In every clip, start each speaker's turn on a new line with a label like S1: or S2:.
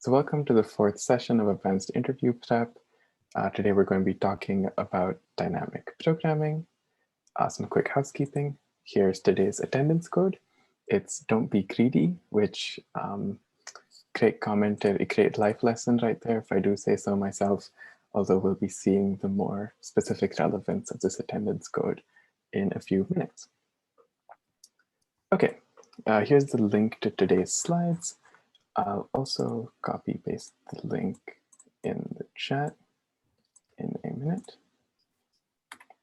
S1: So welcome to the fourth session of Advanced Interview Prep. Today we're going to be talking about dynamic programming. Some quick housekeeping. Here's today's attendance code. It's "Don't be greedy," which Craig commented, a great life lesson right there, if I do say so myself, although we'll be seeing the more specific relevance of this attendance code in a few minutes. Okay, here's the link to today's slides. I'll also copy paste the link in the chat in a minute.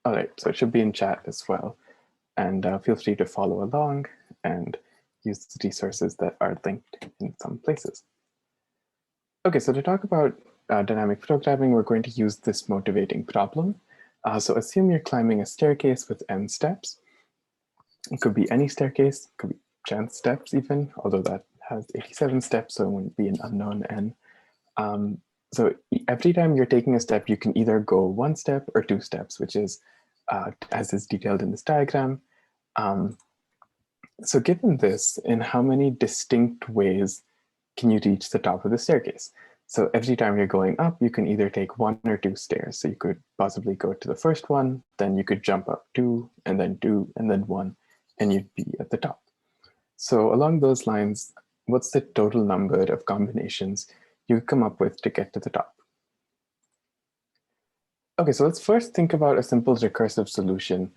S1: All right, so it should be in chat as well. And feel free to follow along and use the resources that are linked in some places. Okay, so to talk about dynamic programming, we're going to use this motivating problem. So assume you're climbing a staircase with n steps. It could be any staircase, it could be chance steps even, although that has 87 steps, so it wouldn't be an unknown n. So every time you're taking a step, you can either go one step or two steps, which is as is detailed in this diagram. So given this, in how many distinct ways can you reach the top of the staircase? So every time you're going up, you can either take one or two stairs. So you could possibly go to the first one, then you could jump up two, and then one, and you'd be at the top. So along those lines, what's the total number of combinations you come up with to get to the top? Okay, so let's first think about a simple recursive solution.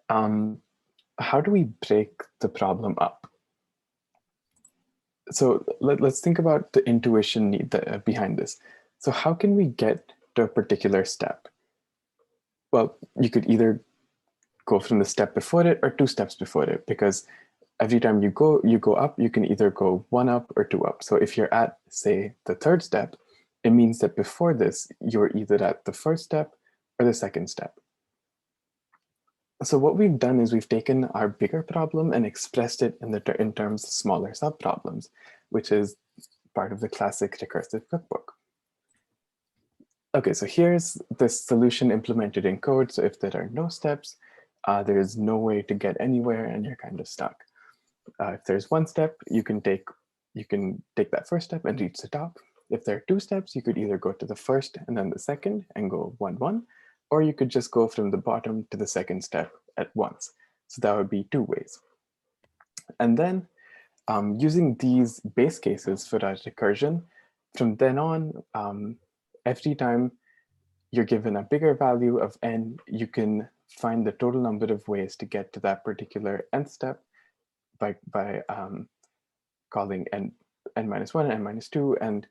S1: How do we break the problem up? So let's think about the intuition behind this. So how can we get to a particular step? Well, you could either go from the step before it or two steps before it, because every time you go up, you can either go one up or two up. So if you're at, say, the third step, it means that before this, you're either at the first step or the second step. So what we've done is we've taken our bigger problem and expressed it in terms of smaller subproblems, which is part of the classic recursive cookbook. Okay, so here's the solution implemented in code. So if there are no steps, there is no way to get anywhere and you're kind of stuck. If there's one step, you can take that first step and reach the top. If there are two steps, you could either go to the first and then the second and go 1, 1, or you could just go from the bottom to the second step at once. So that would be two ways. And then using these base cases for our recursion, from then on, every time you're given a bigger value of n, you can find the total number of ways to get to that particular nth step by calling n minus 1 and n minus 2, and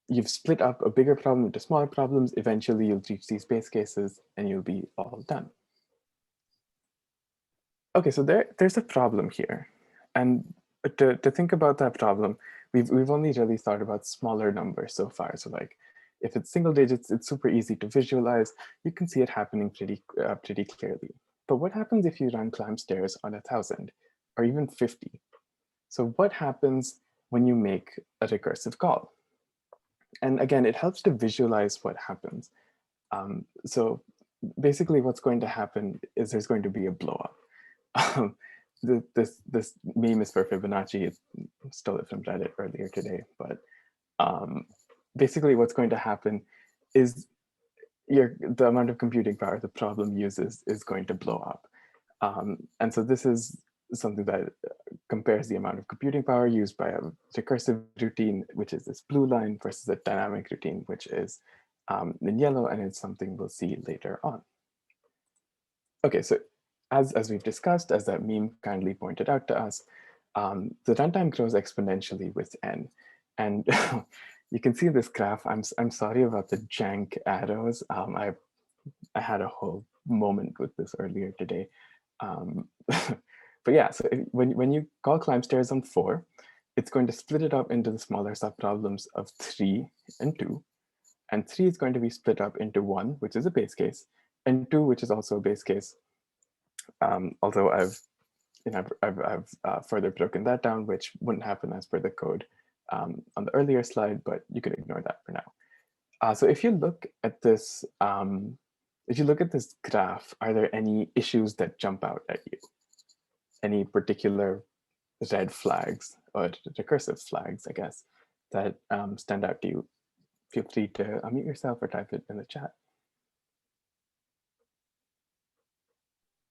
S1: you've split up a bigger problem into smaller problems. Eventually, you'll reach these base cases and you'll be all done. Okay, so there's a problem here. And to think about that problem, we've only really thought about smaller numbers so far. So like, if it's single digits, it's super easy to visualize. You can see it happening pretty clearly. But what happens if you run climb stairs on 1,000 or even 50? So what happens when you make a recursive call? And again, it helps to visualize what happens. So basically what's going to happen is there's going to be a blow up. This meme is for Fibonacci. I stole it from Reddit earlier today, but basically what's going to happen is the amount of computing power the problem uses is going to blow up. And so this is something that compares the amount of computing power used by a recursive routine, which is this blue line, versus a dynamic routine, which is in yellow, and it's something we'll see later on. Okay, so as we've discussed, as that meme kindly pointed out to us, the runtime grows exponentially with n. And you can see this graph. I'm sorry about the jank arrows. I had a whole moment with this earlier today. But yeah, so when you call climb stairs on 4, it's going to split it up into the smaller subproblems of 3 and 2. And 3 is going to be split up into 1, which is a base case, and 2, which is also a base case. Although I've further broken that down, which wouldn't happen as per the code on the earlier slide, but you can ignore that for now. So if you look at this, graph, are there any issues that jump out at you? Any particular red flags or recursive flags, I guess, that stand out to you, feel free to unmute yourself or type it in the chat.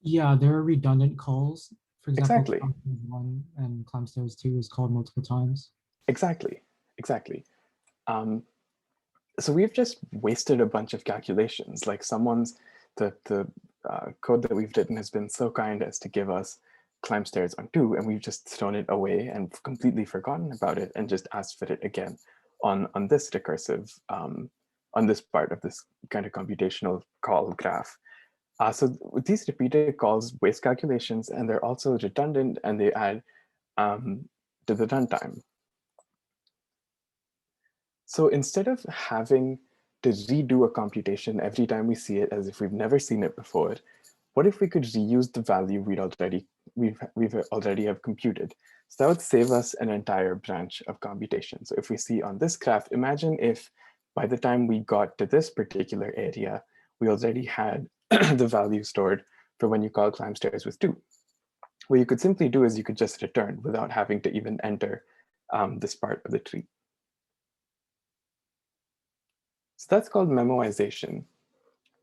S2: Yeah, there are redundant calls. For example,
S1: Exactly.
S2: climb stairs 1 and climb stairs 2 is called multiple times.
S1: Exactly. Exactly. So we've just wasted a bunch of calculations. Like the code that we've written has been so kind as to give us climb stairs on 2, and we've just thrown it away and completely forgotten about it and just asked for it again on this recursive, on this part of this kind of computational call graph. So these repeated calls waste calculations, and they're also redundant, and they add to the runtime. So instead of having to redo a computation every time we see it as if we've never seen it before, what if we could reuse the value we've already have computed? So that would save us an entire branch of computation. So if we see on this graph, imagine if by the time we got to this particular area, we already had the value stored for when you call climb stairs with 2. What you could simply do is you could just return without having to even enter this part of the tree. So that's called memoization.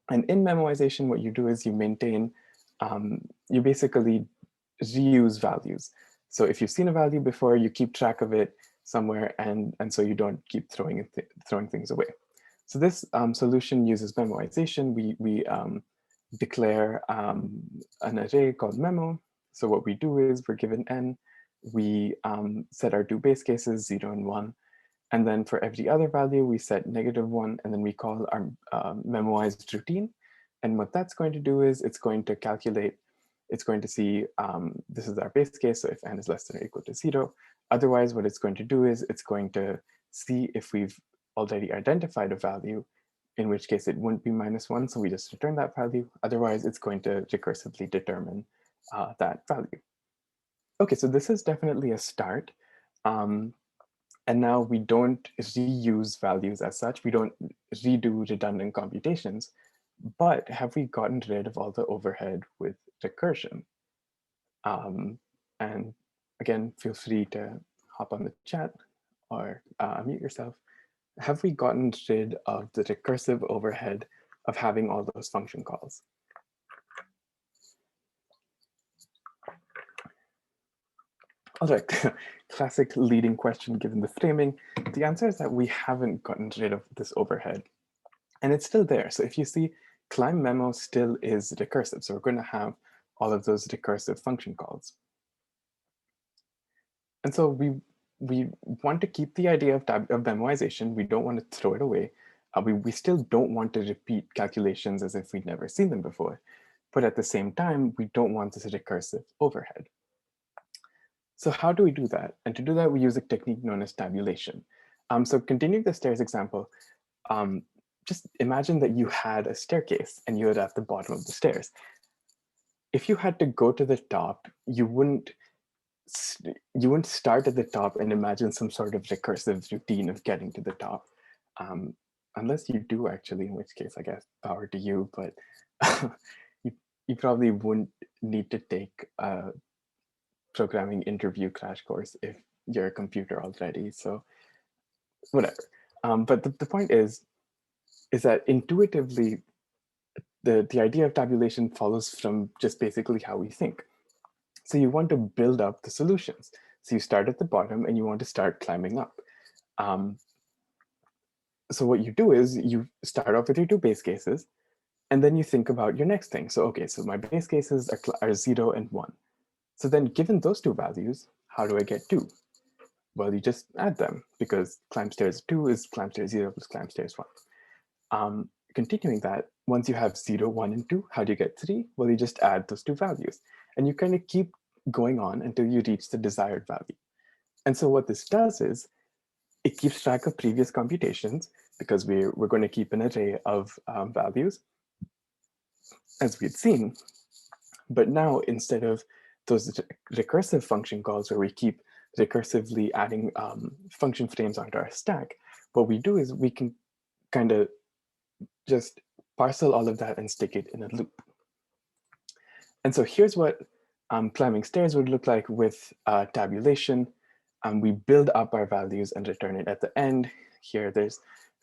S1: And in memoization, what you do is you maintain, you basically reuse values. So if you've seen a value before, you keep track of it somewhere, and so you don't keep throwing things away. So this solution uses memoization. We declare an array called memo. So what we do is we're given n, we set our 2 base cases, 0 and 1. And then for every other value, we set -1, and then we call our memoized routine. And what that's going to do is it's going to calculate, it's going to see, this is our base case, so if n is less than or equal to 0. Otherwise, what it's going to do is it's going to see if we've already identified a value, in which case it wouldn't be -1, so we just return that value. Otherwise, it's going to recursively determine that value. Okay, so this is definitely a start. And now we don't reuse values as such. We don't redo redundant computations. But have we gotten rid of all the overhead with recursion? And again, feel free to hop on the chat or unmute yourself. Have we gotten rid of the recursive overhead of having all those function calls? All right, classic leading question given the framing. The answer is that we haven't gotten rid of this overhead. And it's still there. So if you see, climb memo still is recursive. So we're going to have all of those recursive function calls. And so we want to keep the idea of memoization. We don't want to throw it away. We still don't want to repeat calculations as if we'd never seen them before. But at the same time, we don't want this recursive overhead. So how do we do that? And to do that, we use a technique known as tabulation. So continuing the stairs example, just imagine that you had a staircase and you're at the bottom of the stairs. If you had to go to the top, you wouldn't start at the top and imagine some sort of recursive routine of getting to the top. Unless you do actually, in which case I guess power to you, but you probably wouldn't need to take a programming interview crash course if you're a computer already, so whatever. But the point is that intuitively, the idea of tabulation follows from just basically how we think. So you want to build up the solutions. So you start at the bottom and you want to start climbing up. So what you do is you start off with your 2 base cases, and then you think about your next thing. So okay, so my base cases are 0 and 1. So then given those 2 values, how do I get 2? Well, you just add them, because climb stairs 2 is climb stairs 0 plus climb stairs 1. Continuing that, once you have 0, 1, and 2, how do you get 3? Well, you just add those 2 values. And you kind of keep going on until you reach the desired value. And so what this does is it keeps track of previous computations, because we're going to keep an array of values, as we'd seen. But now, instead of those recursive function calls where we keep recursively adding function frames onto our stack, what we do is we can kind of just parcel all of that and stick it in a loop. And so here's what climbing stairs would look like with tabulation. we build up our values and return it at the end. Here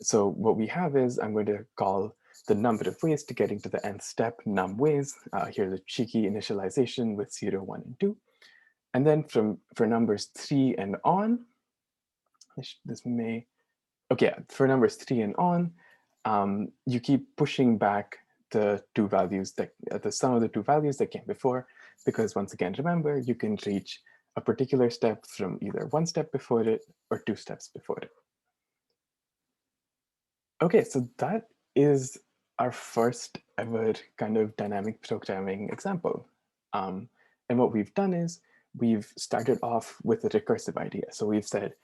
S1: so what we have is, I'm going to call the number of ways to getting to the nth step num ways. Here's a cheeky initialization with 0, 1, and 2. And then for numbers 3 and on, this may, okay, for numbers 3 and on, you keep pushing back the two values that the sum of the two values that came before, because once again, remember, you can reach a particular step from either one step before it or two steps before it. Okay, so that is our first ever kind of dynamic programming example. And what we've done is we've started off with a recursive idea. So we've said,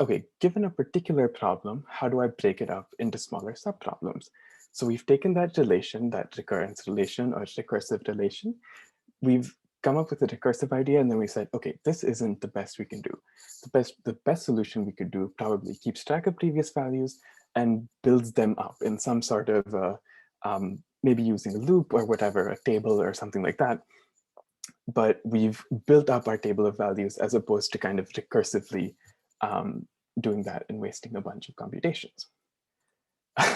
S1: okay, given a particular problem, how do I break it up into smaller subproblems? So we've taken that relation, that recurrence relation or recursive relation, we've come up with a recursive idea, and then we said, okay, this isn't the best we can do. The best solution we could do probably keeps track of previous values and builds them up in some sort of maybe using a loop or whatever, a table or something like that. But we've built up our table of values as opposed to kind of recursively doing that and wasting a bunch of computations.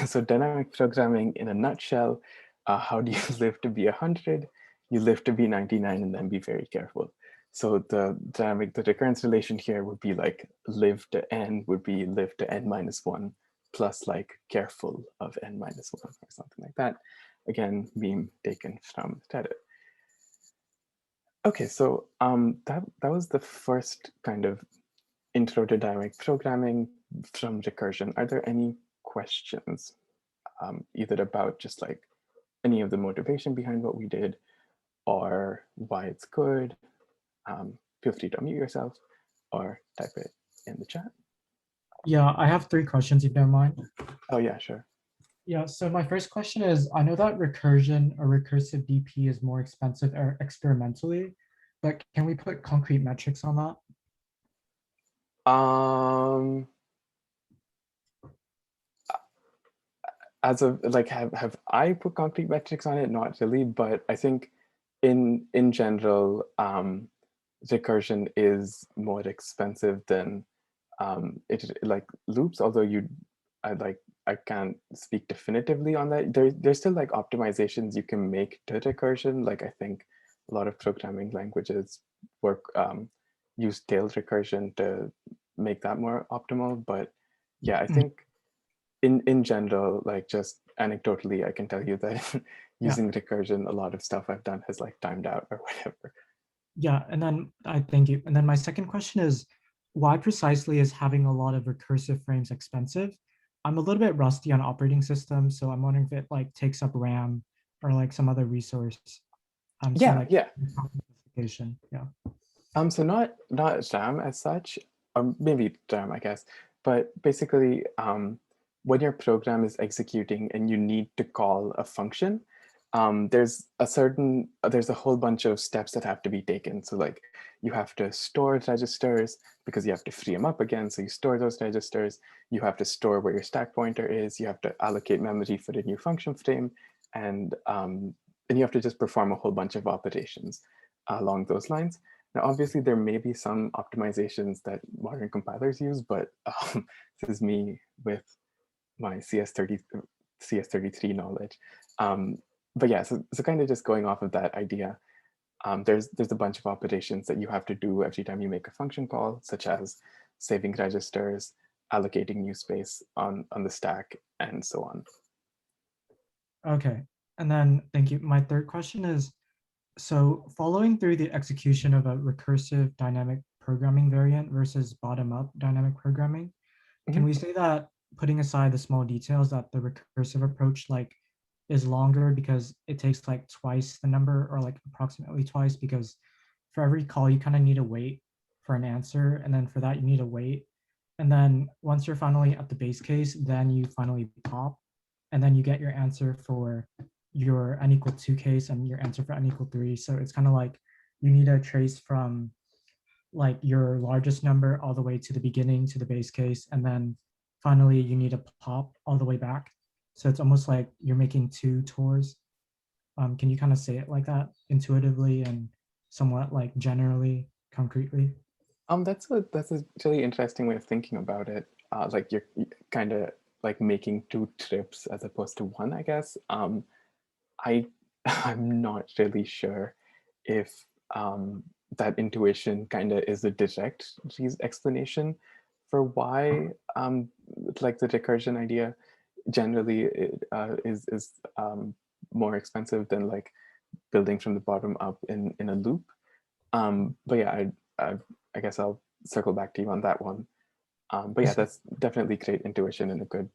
S1: So dynamic programming in a nutshell, how do you live to be 100? You live to be 99 and then be very careful. So the recurrence relation here would be like live to n would be live to n minus 1 plus like careful of n minus 1 or something like that. Again, meme taken from Reddit. Okay, so that was the first kind of intro to dynamic programming from recursion. Are there any questions, either about just like any of the motivation behind what we did or why it's good? Feel free to unmute yourself or type it in the chat.
S2: Yeah, I have 3 questions if you don't mind.
S1: Oh yeah, sure.
S2: Yeah, so my first question is, I know that recursion or recursive DP is more expensive experimentally, but can we put concrete metrics on that?
S1: As of like, have I put concrete metrics on it? Not really, but I think in general, recursion is more expensive than it like loops. Although I can't speak definitively on that. There's still like optimizations you can make to recursion. Like I think a lot of programming languages use tailed recursion to make that more optimal. But yeah, I think in general, like just anecdotally, I can tell you that using recursion, a lot of stuff I've done has like timed out or whatever.
S2: Yeah, and then I thank you. And then my second question is, why precisely is having a lot of recursive frames expensive? I'm a little bit rusty on operating systems, so I'm wondering if it like takes up RAM or like some other resource. So like
S1: Yeah.
S2: Yeah.
S1: So not RAM as such, or maybe RAM, I guess, but basically, when your program is executing and you need to call a function, there's a whole bunch of steps that have to be taken. So like you have to store registers because you have to free them up again. So you store those registers, you have to store where your stack pointer is, you have to allocate memory for the new function frame, and you have to just perform a whole bunch of operations along those lines. Now, obviously, there may be some optimizations that modern compilers use, but this is me with my CS33 knowledge. But yeah, so kind of just going off of that idea, there's a bunch of operations that you have to do every time you make a function call, such as saving registers, allocating new space on the stack, and so on.
S2: Okay, and then thank you. My third question is, so following through the execution of a recursive dynamic programming variant versus bottom-up dynamic programming, can we say that, putting aside the small details, that the recursive approach like is longer because it takes like twice the number, or like approximately twice, because for every call you kind of need to wait for an answer, and then for that you need to wait, and then once you're finally at the base case, then you finally pop, and then you get your answer for your n equal 2 case and your answer for n equal 3. So it's kind of like you need to trace from like your largest number all the way to the beginning to the base case, and then finally you need to pop all the way back. So it's almost like you're making 2 tours. Can you kind of say it like that intuitively and somewhat like generally, concretely?
S1: That's a really interesting way of thinking about it. Like you're kind of like making two trips as opposed to one, I guess. I I'm not really sure if that intuition kind of is a direct explanation for why like the recursion idea generally is more expensive than like building from the bottom up in a loop. But yeah, I I guess I'll circle back to you on that one. But
S2: I
S1: yeah,
S2: see.
S1: that's definitely great intuition and a good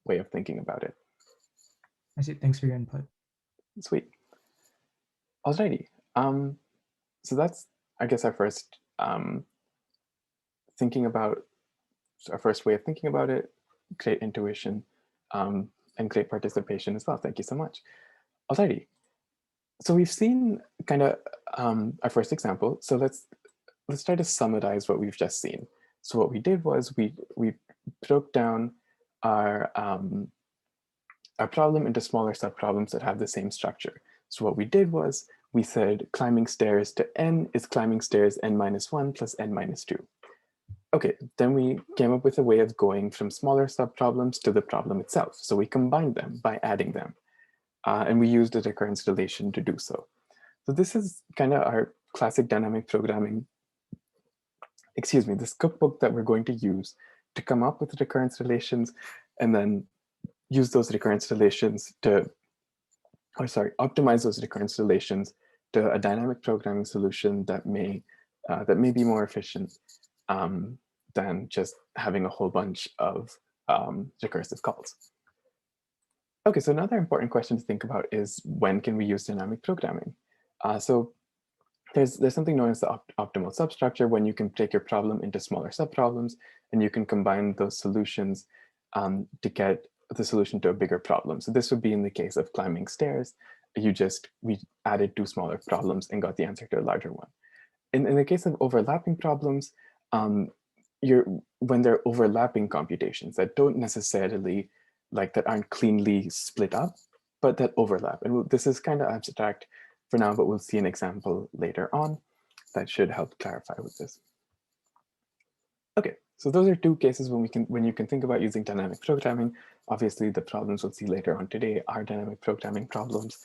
S1: way of thinking about it.
S2: I see. Thanks for your input.
S1: Sweet. Alrighty. So that's, I guess, our first thinking about our first way of thinking about it. Great intuition and great participation as well. Thank you so much. Alrighty. So we've seen kind of our first example. So let's try to summarize what we've just seen. So what we did was we broke down our our problem into smaller subproblems that have the same structure. So what we did was we said climbing stairs to n is climbing stairs n minus 1 plus n minus 2. Okay, then we came up with a way of going from smaller subproblems to the problem itself. So we combined them by adding them. And we used a recurrence relation to do so. So this is kind of our classic dynamic programming, excuse me, this cookbook that we're going to use to come up with recurrence relations and then use those recurrence relations to, or sorry, optimize those recurrence relations to a dynamic programming solution that may be more efficient than just having a whole bunch of recursive calls. Okay, so another important question to think about is when can we use dynamic programming? So there's something known as the optimal substructure when you can take your problem into smaller subproblems and you can combine those solutions to get the solution to a bigger problem. So this would be in the case of climbing stairs. We added two smaller problems and got the answer to a larger one. In the case of overlapping problems, when they're overlapping computations that don't necessarily that aren't cleanly split up, but that overlap. And this is kind of abstract for now, but we'll see an example later on that should help clarify with this. Okay, so those are two cases when you can think about using dynamic programming. Obviously, the problems we'll see later on today are dynamic programming problems,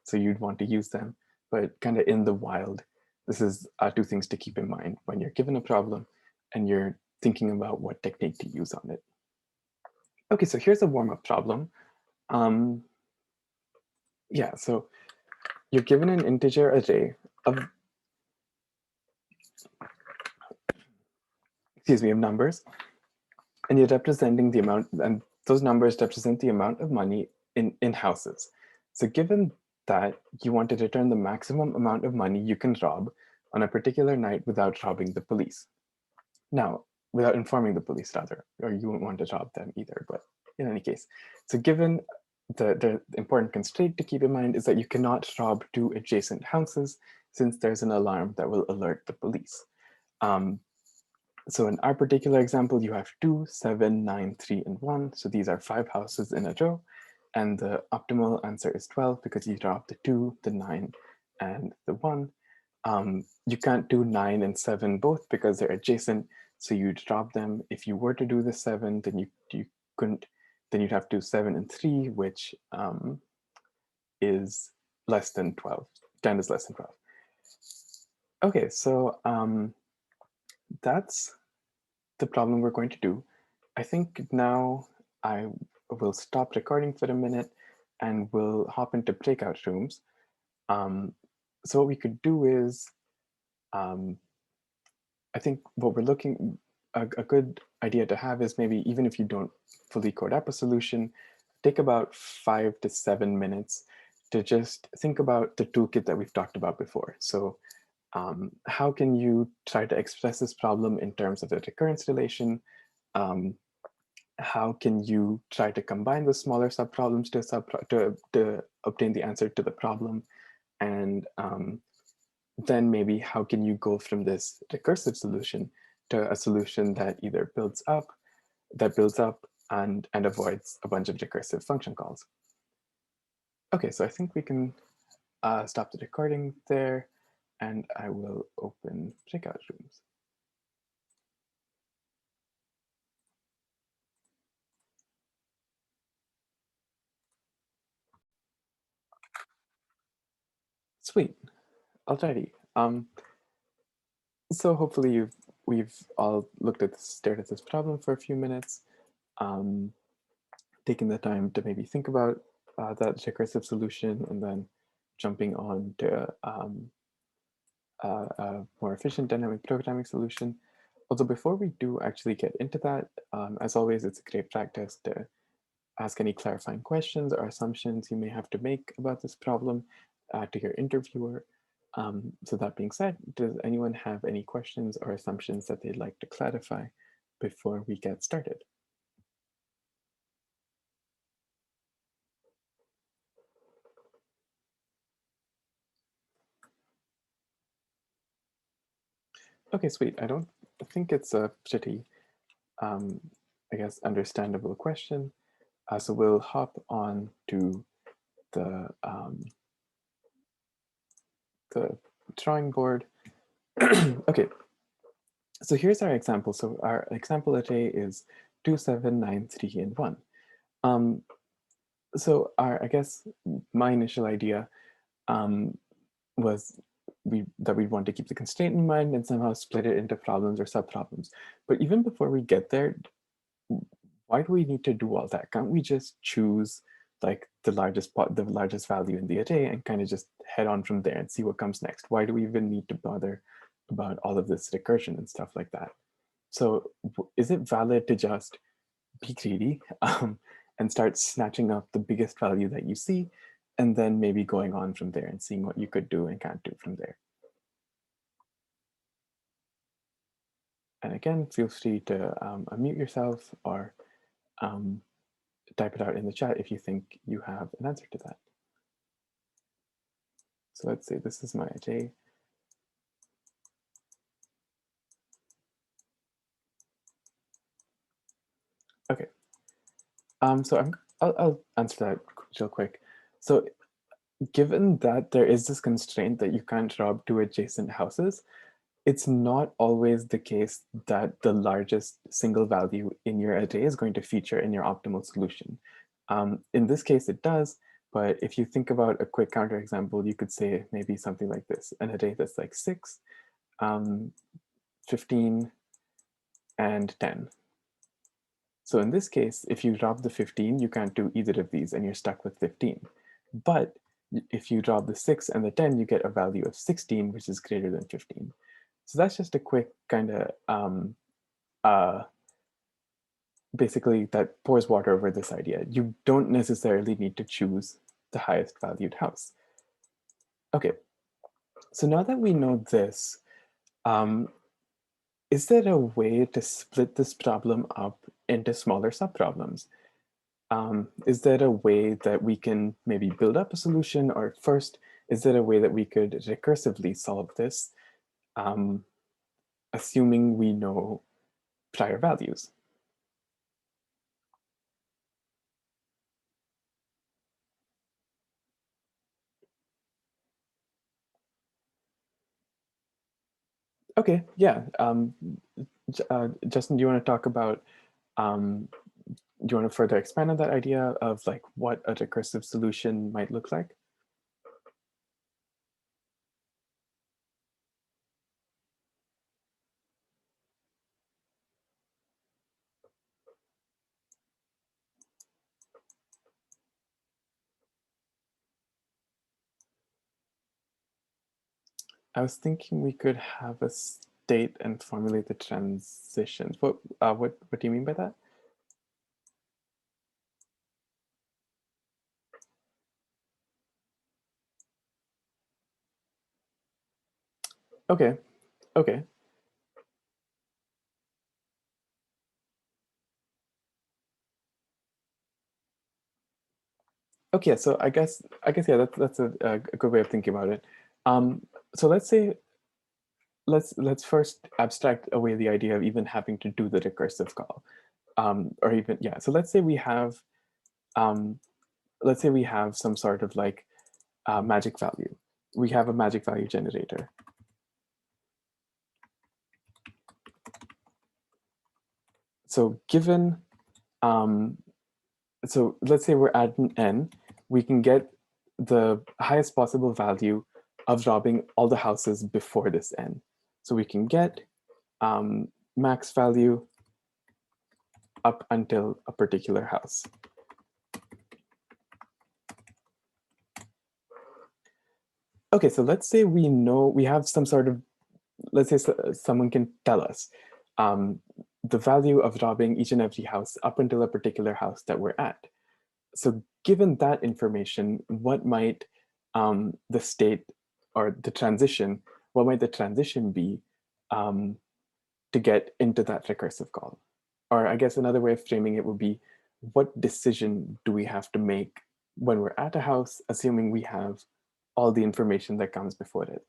S1: so you'd want to use them. But kind of in the wild, this is two things to keep in mind when you're given a problem and you're thinking about what technique to use on it. Okay, so here's a warm-up problem. Yeah, so you're given an integer array of, excuse me, of numbers, and you're representing the amount, and those numbers represent the amount of money in houses. So given that you want to return the maximum amount of money you can rob on a particular night without robbing the police. Now, without informing the police rather, or you won't want to rob them either, but in any case. So given the important constraint to keep in mind is that you cannot rob two adjacent houses since there's an alarm that will alert the police. So in our particular example, you have 2, 7, 9, 3, and 1. So these are 5 houses in a row. And the optimal answer is 12 because you drop the 2, the 9, and the 1. You can't do 9 and 7 both because they're adjacent. So you drop them. If you were to do the 7, then you couldn't. Then you'd have to do 7 and 3, which is less than 12. 10 is less than 12. Okay, so that's the problem we're going to do. I think now I will stop recording for a minute and we'll hop into breakout rooms. So what we could do is, I think what we're looking, a good idea to have is maybe even if you don't fully code up a solution, take about 5 to 7 minutes to just think about the toolkit that we've talked about before. So how can you try to express this problem in terms of the recurrence relation? How can you try to combine the smaller subproblems to obtain the answer to the problem? And then maybe how can you go from this recursive solution to a solution that either builds up and avoids a bunch of recursive function calls. Okay, so I think we can stop the recording there and I will open breakout rooms. Sweet. Alrighty. So hopefully we've all stared at this problem for a few minutes, taken the time to maybe think about that recursive solution, and then jumping on to a more efficient dynamic programming solution. Although before we do actually get into that, as always, it's a great practice to ask any clarifying questions or assumptions you may have to make about this problem to your interviewer. So that being said, does anyone have any questions or assumptions that they'd like to clarify before we get started? Okay, sweet. I don't think it's a pretty, I guess, understandable question. So we'll hop on to the drawing board. Okay, so here's our example. So our example array is 2, 7, 9, 3, and 1. So I guess my initial idea was that we'd want to keep the constraint in mind and somehow split it into problems or subproblems. But even before we get there, why do we need to do all that? Can't we just choose like the largest value in the array and kind of just head on from there and see what comes next? Why do we even need to bother about all of this recursion and stuff like that? So is it valid to just be greedy and start snatching up the biggest value that you see, and then maybe going on from there and seeing what you could do and can't do from there? And again, feel free to unmute yourself or type it out in the chat if you think you have an answer to that. So let's say this is my array. Okay. So I'll answer that real quick. So given that there is this constraint that you can't rob two adjacent houses, it's not always the case that the largest single value in your array is going to feature in your optimal solution. In this case, it does, but if you think about a quick counterexample, you could say maybe something like this: an array that's like 6, 15, and 10. So in this case, if you drop the 15, you can't do either of these and you're stuck with 15. But if you drop the 6 and the 10, you get a value of 16, which is greater than 15. So that's just a quick kind of basically that pours water over this idea. You don't necessarily need to choose the highest valued house. Okay, so now that we know this, is there a way to split this problem up into smaller subproblems? Is there a way that we can maybe build up a solution? Or first, is there a way that we could recursively solve this, assuming we know prior values? Okay, yeah. Justin, do you want to talk about, do you want to further expand on that idea of like what a recursive solution might look like? I was thinking we could have a state and formulate the transitions. What do you mean by that? Okay, okay. Okay, so I guess yeah, that's a good way of thinking about it. So let's say let's first abstract away the idea of even having to do the recursive call, or even yeah. So let's say we have some sort of like magic value. We have a magic value generator. So given so let's say we're at an n, we can get the highest possible value of robbing all the houses before this n. So we can get max value up until a particular house. Okay, so let's say we know we have some sort of, let's say someone can tell us the value of robbing each and every house up until a particular house that we're at. So given that information, what might the state or the transition, what might the transition be to get into that recursive call? Or I guess another way of framing it would be, what decision do we have to make when we're at a house, assuming we have all the information that comes before it?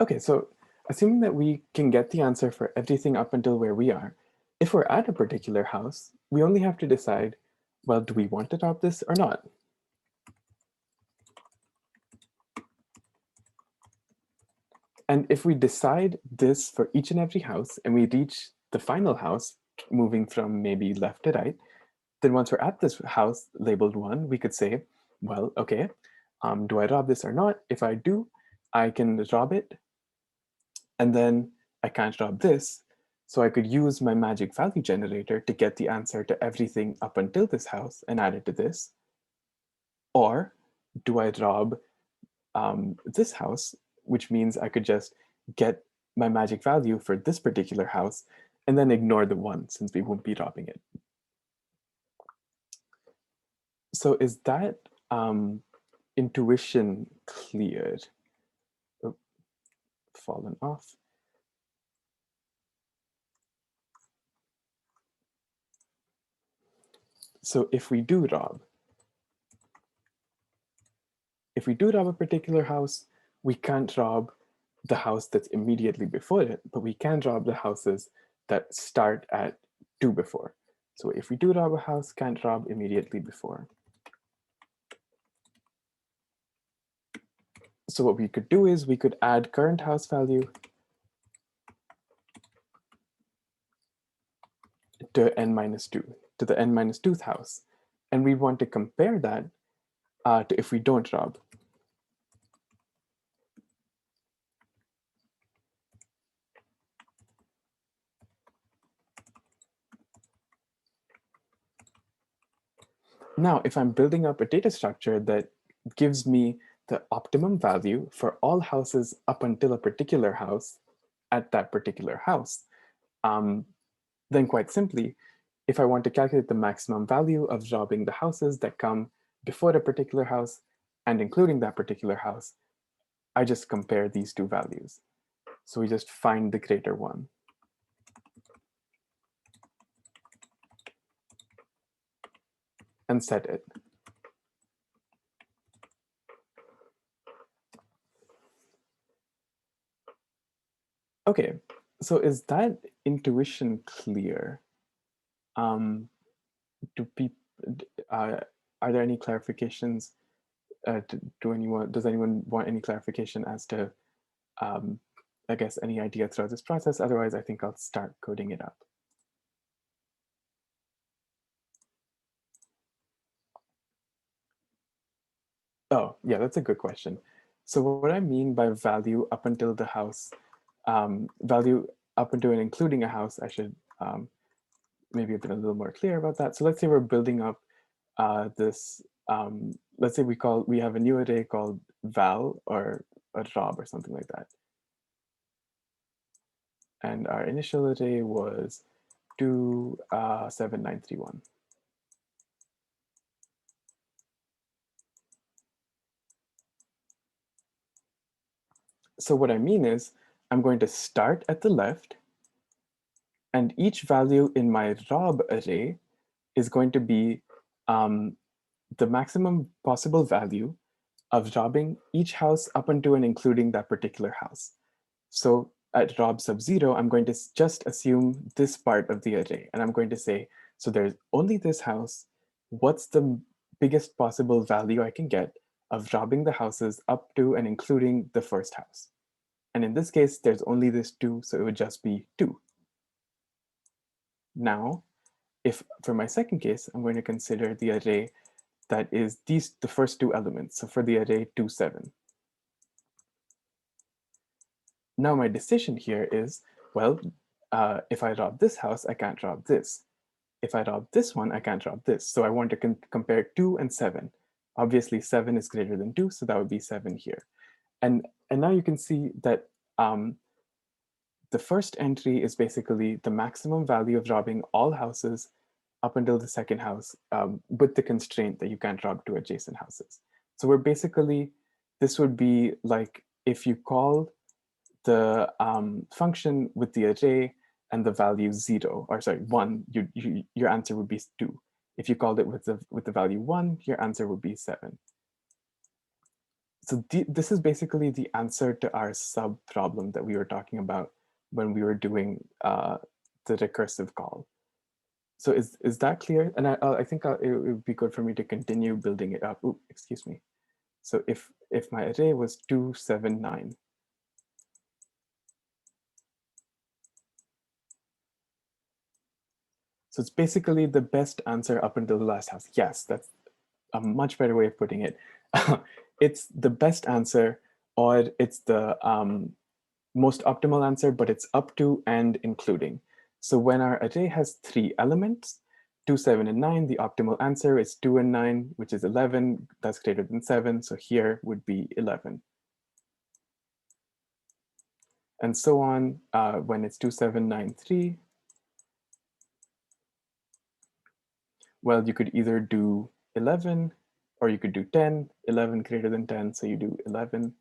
S1: Okay, so assuming that we can get the answer for everything up until where we are, if we're at a particular house, we only have to decide, well, do we want to rob this or not? And if we decide this for each and every house and we reach the final house, moving from maybe left to right, then once we're at this house labeled 1, we could say, well, okay, do I rob this or not? If I do, I can rob it, and then I can't rob this. So I could use my magic value generator to get the answer to everything up until this house and add it to this. Or do I rob this house, which means I could just get my magic value for this particular house and then ignore the 1 since we won't be robbing it. So is that intuition clear? Oh, fallen off. So if we do rob a particular house, we can't rob the house that's immediately before it, but we can rob the houses that start at 2 before. So if we do rob a house, can't rob immediately before. So what we could do is we could add current house value to n minus 2, to the n minus 2th house. And we want to compare that to if we don't rob. Now, if I'm building up a data structure that gives me the optimum value for all houses up until a particular house at that particular house, then quite simply, if I want to calculate the maximum value of robbing the houses that come before a particular house and including that particular house, I just compare these two values. So we just find the greater one. And set it. Okay, so is that intuition clear? Do people, are there any clarifications? Does anyone want any clarification as to, I guess, any idea throughout this process? Otherwise, I think I'll start coding it up. Oh, yeah, that's a good question. So what I mean by value up until the house, value up until and including a house, I should maybe have been a little more clear about that. So let's say we're building up this, let's say we have a new array called val or a rob or something like that. And our initial array was 27931. So what I mean is I'm going to start at the left, and each value in my rob array is going to be the maximum possible value of robbing each house up until and including that particular house. So at rob sub 0, I'm going to just assume this part of the array. And I'm going to say, so there's only this house. What's the biggest possible value I can get of robbing the houses up to and including the first house? And in this case, there's only this 2, so it would just be 2. Now, if for my second case, I'm going to consider the array that is the first 2 elements. So for the array 2, 7. Now my decision here is, well, if I rob this house, I can't rob this. If I rob this one, I can't rob this. So I want to compare 2 and 7. Obviously, 7 is greater than 2, so that would be 7 here. And now you can see that the first entry is basically the maximum value of robbing all houses up until the second house, with the constraint that you can't rob 2 adjacent houses. So we're basically, this would be like if you call the function with the array and the value 0, or sorry, 1, your answer would be 2. If you called it with the value 1, your answer would be 7. So this is basically the answer to our sub problem that we were talking about when we were doing the recursive call. So is that clear? And I think it would be good for me to continue building it up. Ooh, excuse me. So if my array was 2, 7, 9, so it's basically the best answer up until the last house. Yes, that's a much better way of putting it. It's the best answer, or it's the most optimal answer, but it's up to and including. So when our array has 3 elements, 2, 7, and 9, the optimal answer is 2 and 9, which is 11. That's greater than 7. So here would be 11. And so on when it's 2, 7, 9, 3. Well, you could either do 11 or you could do 10, 11 greater than 10. So you do 11.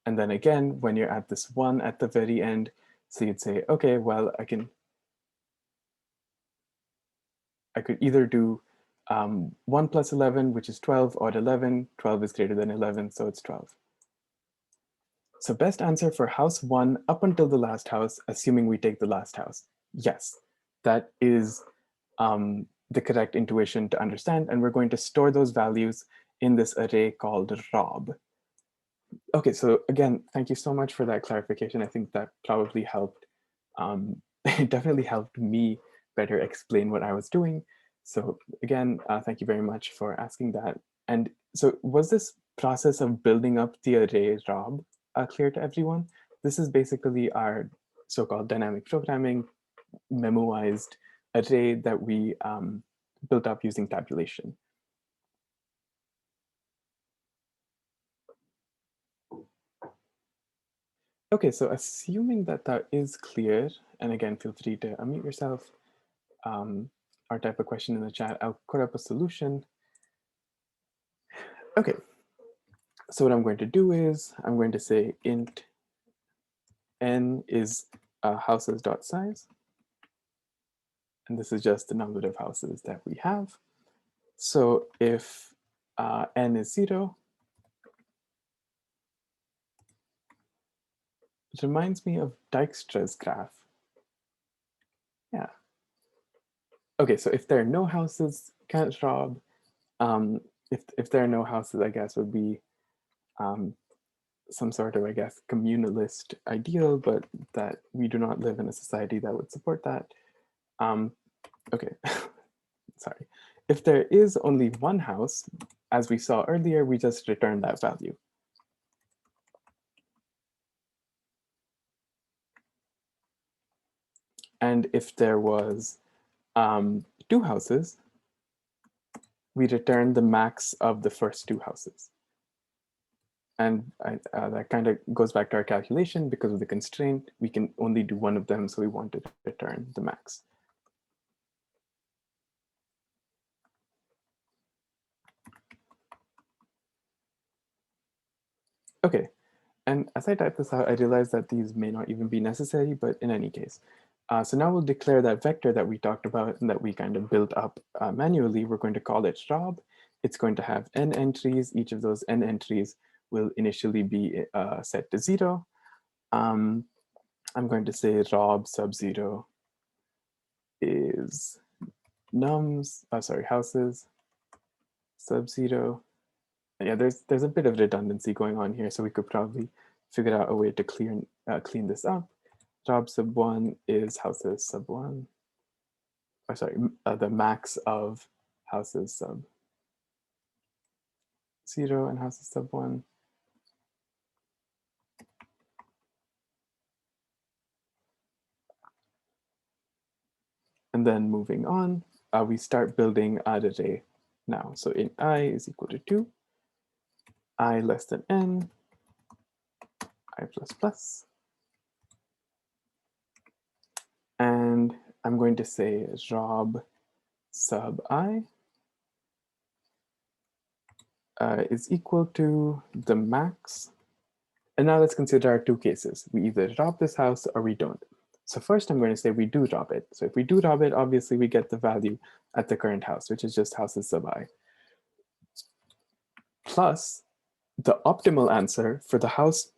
S1: And then again, when you're at this 1 at the very end, so you'd say, okay, well, I could either do 1 plus 11, which is 12, or 11. 12 is greater than 11, so it's 12. So best answer for house 1 up until the last house, assuming we take the last house. Yes, that is the correct intuition to understand, and we're going to store those values in this array called rob. Okay, so again, thank you so much for that clarification. I think that probably helped. It definitely helped me better explain what I was doing. So again, thank you very much for asking that. And so was this process of building up the array rob clear to everyone? This is basically our so-called dynamic programming memoized array that we built up using tabulation. Okay, so assuming that that is clear, and again, feel free to unmute yourself or type a question in the chat. I'll put up a solution. Okay, so what I'm going to do is I'm going to say int n is houses.size. And this is just the number of houses that we have. So if n is 0, it reminds me of Dijkstra's graph. Yeah. Okay, so if there are no houses, can't rob. If there are no houses, I guess would be some sort of, I guess, communalist ideal, but that we do not live in a society that would support that. Okay, sorry. If there is only one house, as we saw earlier, we just return that value. And if there was 2 houses, we return the max of the first 2 houses. And that kind of goes back to our calculation. Because of the constraint, we can only do one of them, so we want to return the max. Okay, and as I type this out, I realize that these may not even be necessary, but in any case. So now we'll declare that vector that we talked about and that we kind of built up manually. We're going to call it rob. It's going to have n entries. Each of those n entries will initially be set to 0. I'm going to say rob sub 0 is houses sub 0. Yeah, there's a bit of redundancy going on here, so we could probably figure out a way to clean this up. Rob sub 1 is houses sub 1. The max of houses sub 0 and houses sub 1. And then moving on, we start building an array now. So in I is equal to 2, I less than n, I plus plus. And I'm going to say rob sub I is equal to the max. And now let's consider our two cases. We either rob this house or we don't. So first I'm going to say we do rob it. So if we do rob it, obviously we get the value at the current house, which is just houses sub I. Plus the optimal answer for the house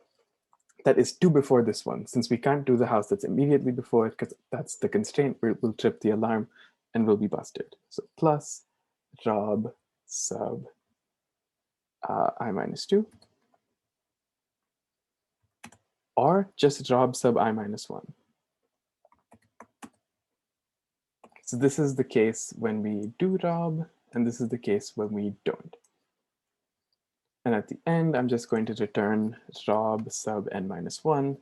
S1: that is 2 before this one, since we can't do the house that's immediately before it because that's the constraint, we'll trip the alarm and we'll be busted. So plus rob sub I minus 2, or just rob sub I minus 1. So this is the case when we do rob, and this is the case when we don't. And at the end, I'm just going to return rob sub n minus 1,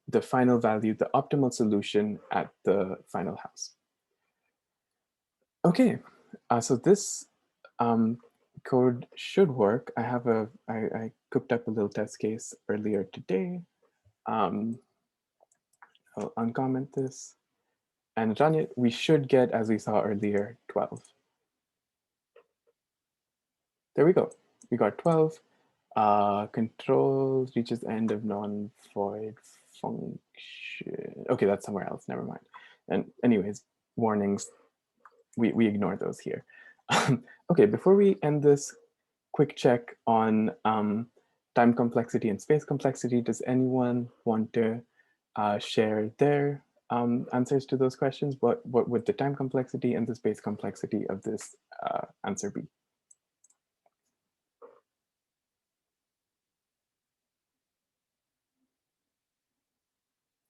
S1: the final value, the optimal solution at the final house. Okay, so this code should work. I cooked up a little test case earlier today. I'll uncomment this and run it. We should get, as we saw earlier, 12. There we go. We got 12. Control reaches end of non-void function. Okay, that's somewhere else. Never mind. And anyways, warnings, we ignore those here. Okay, before we end this, quick check on time complexity and space complexity. Does anyone want to share their answers to those questions? What would the time complexity and the space complexity of this answer be?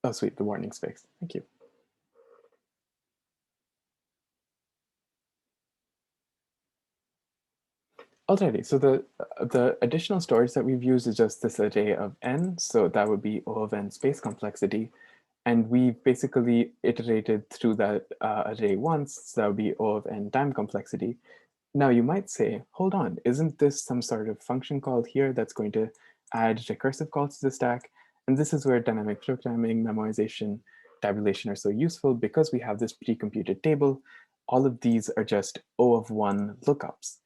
S1: Oh, sweet, the warning's fixed. Thank you. Alrighty, so the additional storage that we've used is just this array of n, so that would be O of n space complexity. And we basically iterated through that array once, so that would be O of n time complexity. Now you might say, hold on, isn't this some sort of function call here that's going to add recursive calls to the stack? And this is where dynamic programming, memoization, tabulation are so useful because we have this pre-computed table. All of these are just O of 1 lookups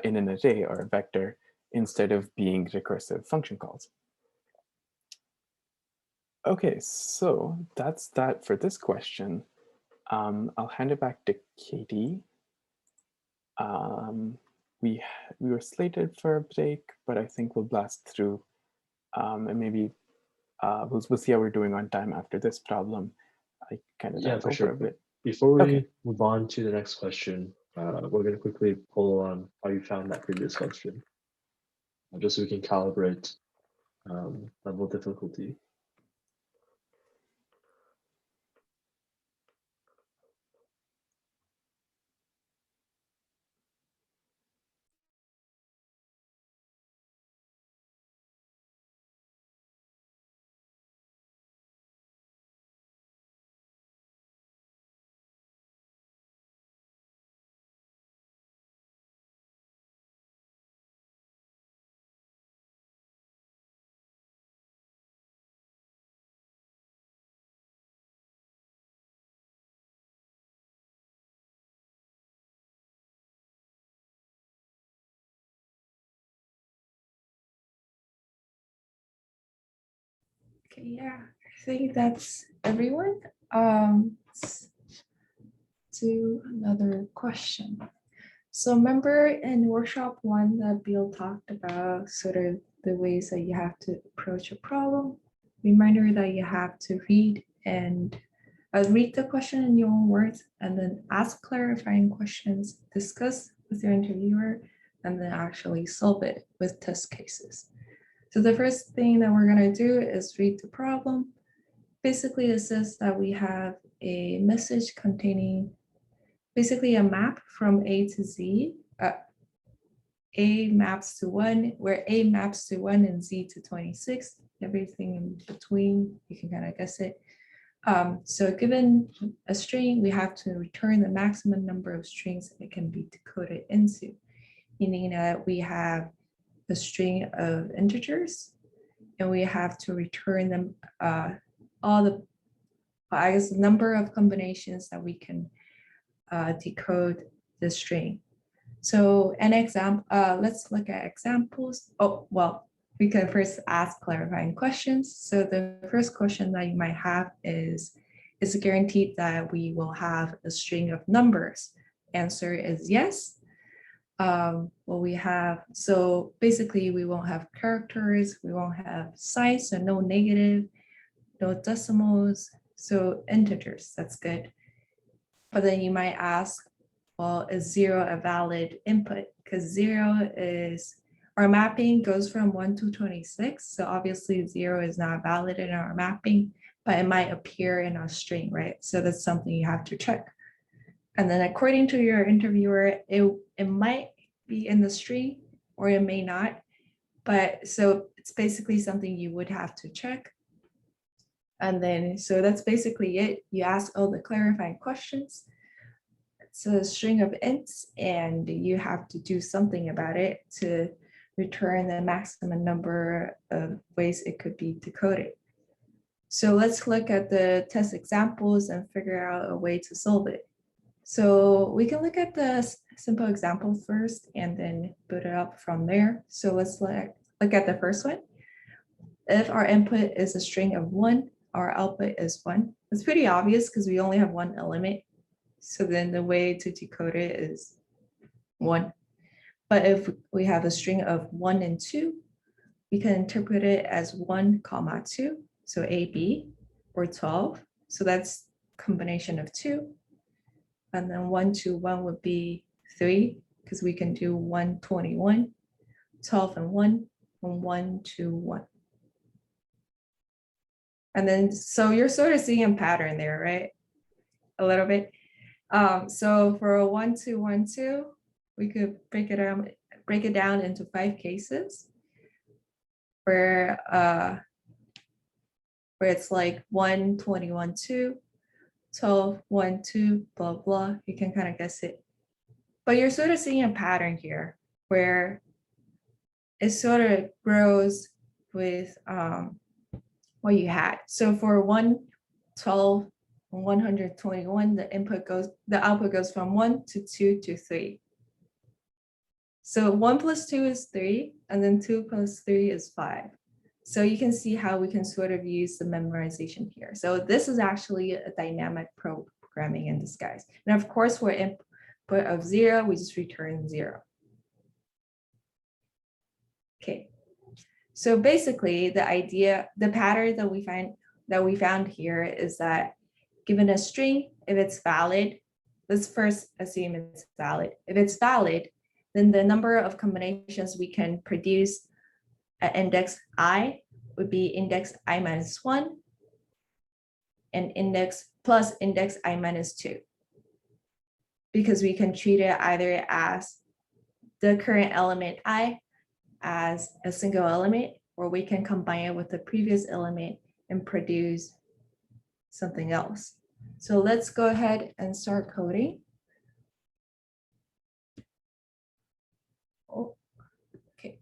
S1: in an array or a vector instead of being recursive function calls. Okay, so that's that for this question. I'll hand it back to Katie. We were slated for a break, but I think we'll blast through and maybe we'll see how we're doing on time after this problem. I kind of
S3: Yeah, for sure.
S1: a bit.
S3: Before we move on to the next question, we're going to quickly poll on how you found that previous question, just so we can calibrate level of difficulty.
S4: Okay, yeah, I think that's everyone. Let's do another question. So remember in workshop 1 that Bill talked about sort of the ways that you have to approach a problem. Reminder that you have to read the question in your own words and then ask clarifying questions, discuss with your interviewer, and then actually solve it with test cases. So the first thing that we're going to do is read the problem. Basically, it says that we have a message containing basically a map from A to Z. A maps to 1, where A maps to 1 and Z to 26. Everything in between, you can kind of guess it. So given a string, we have to return the maximum number of strings that it can be decoded into, meaning that we have a string of integers and we have to return them the number of combinations that we can decode the string. So an example, let's look at examples. Oh, well, we can first ask clarifying questions. So the first question that you might have is it guaranteed that we will have a string of numbers? Answer is yes. So basically we won't have characters, we won't have size, so no negative, no decimals, so integers, that's good. But then you might ask, well, is 0 a valid input? Because 0 is, our mapping goes from 1 to 26. So obviously 0 is not valid in our mapping, but it might appear in our string, right? So that's something you have to check. And then according to your interviewer, it might be in the string or it may not. But so it's basically something you would have to check. And then, so that's basically it. You ask all the clarifying questions. It's a string of ints and you have to do something about it to return the maximum number of ways it could be decoded. So let's look at the test examples and figure out a way to solve it. So we can look at the simple example first and then build it up from there. So let's look at the first one. If our input is a string of 1, our output is 1. It's pretty obvious because we only have one element. So then the way to decode it is 1. But if we have a string of 1 and 2, we can interpret it as 1, 2, so AB, or 12. So that's combination of 2. And then 1 to 1 would be 3, because we can do 1, 21, 12 and 1, and 1 to 1. And then, so you're sort of seeing a pattern there, right? A little bit. So for a 1, 2, 1, 2, we could break it down into 5 cases where it's like 1, 21, 2, 12, 1, 2, blah, blah. You can kind of guess it. But you're sort of seeing a pattern here where it sort of grows with what you had. So for 1, 12, 121, the output goes from 1 to 2 to 3. So 1 plus 2 is 3, and then 2 plus 3 is 5. So you can see how we can sort of use the memorization here. So this is actually a dynamic programming in disguise. And of course, for input of 0, we just return 0. Okay. So basically, the pattern that we found here is that given a string, if it's valid, let's first assume it's valid. If it's valid, then the number of combinations we can produce at index I would be index I minus 1 and index plus index I minus 2. Because we can treat it either as the current element I as a single element, or we can combine it with the previous element and produce something else. So let's go ahead and start coding. Oh, okay.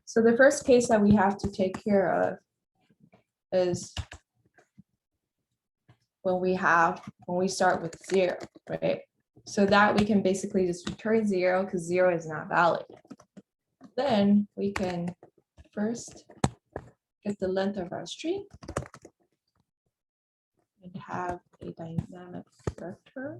S4: So the first case that we have to take care of is when we start with 0, right? So that we can basically just return 0 because 0 is not valid. Then we can first get the length of our string and have a dynamic vector.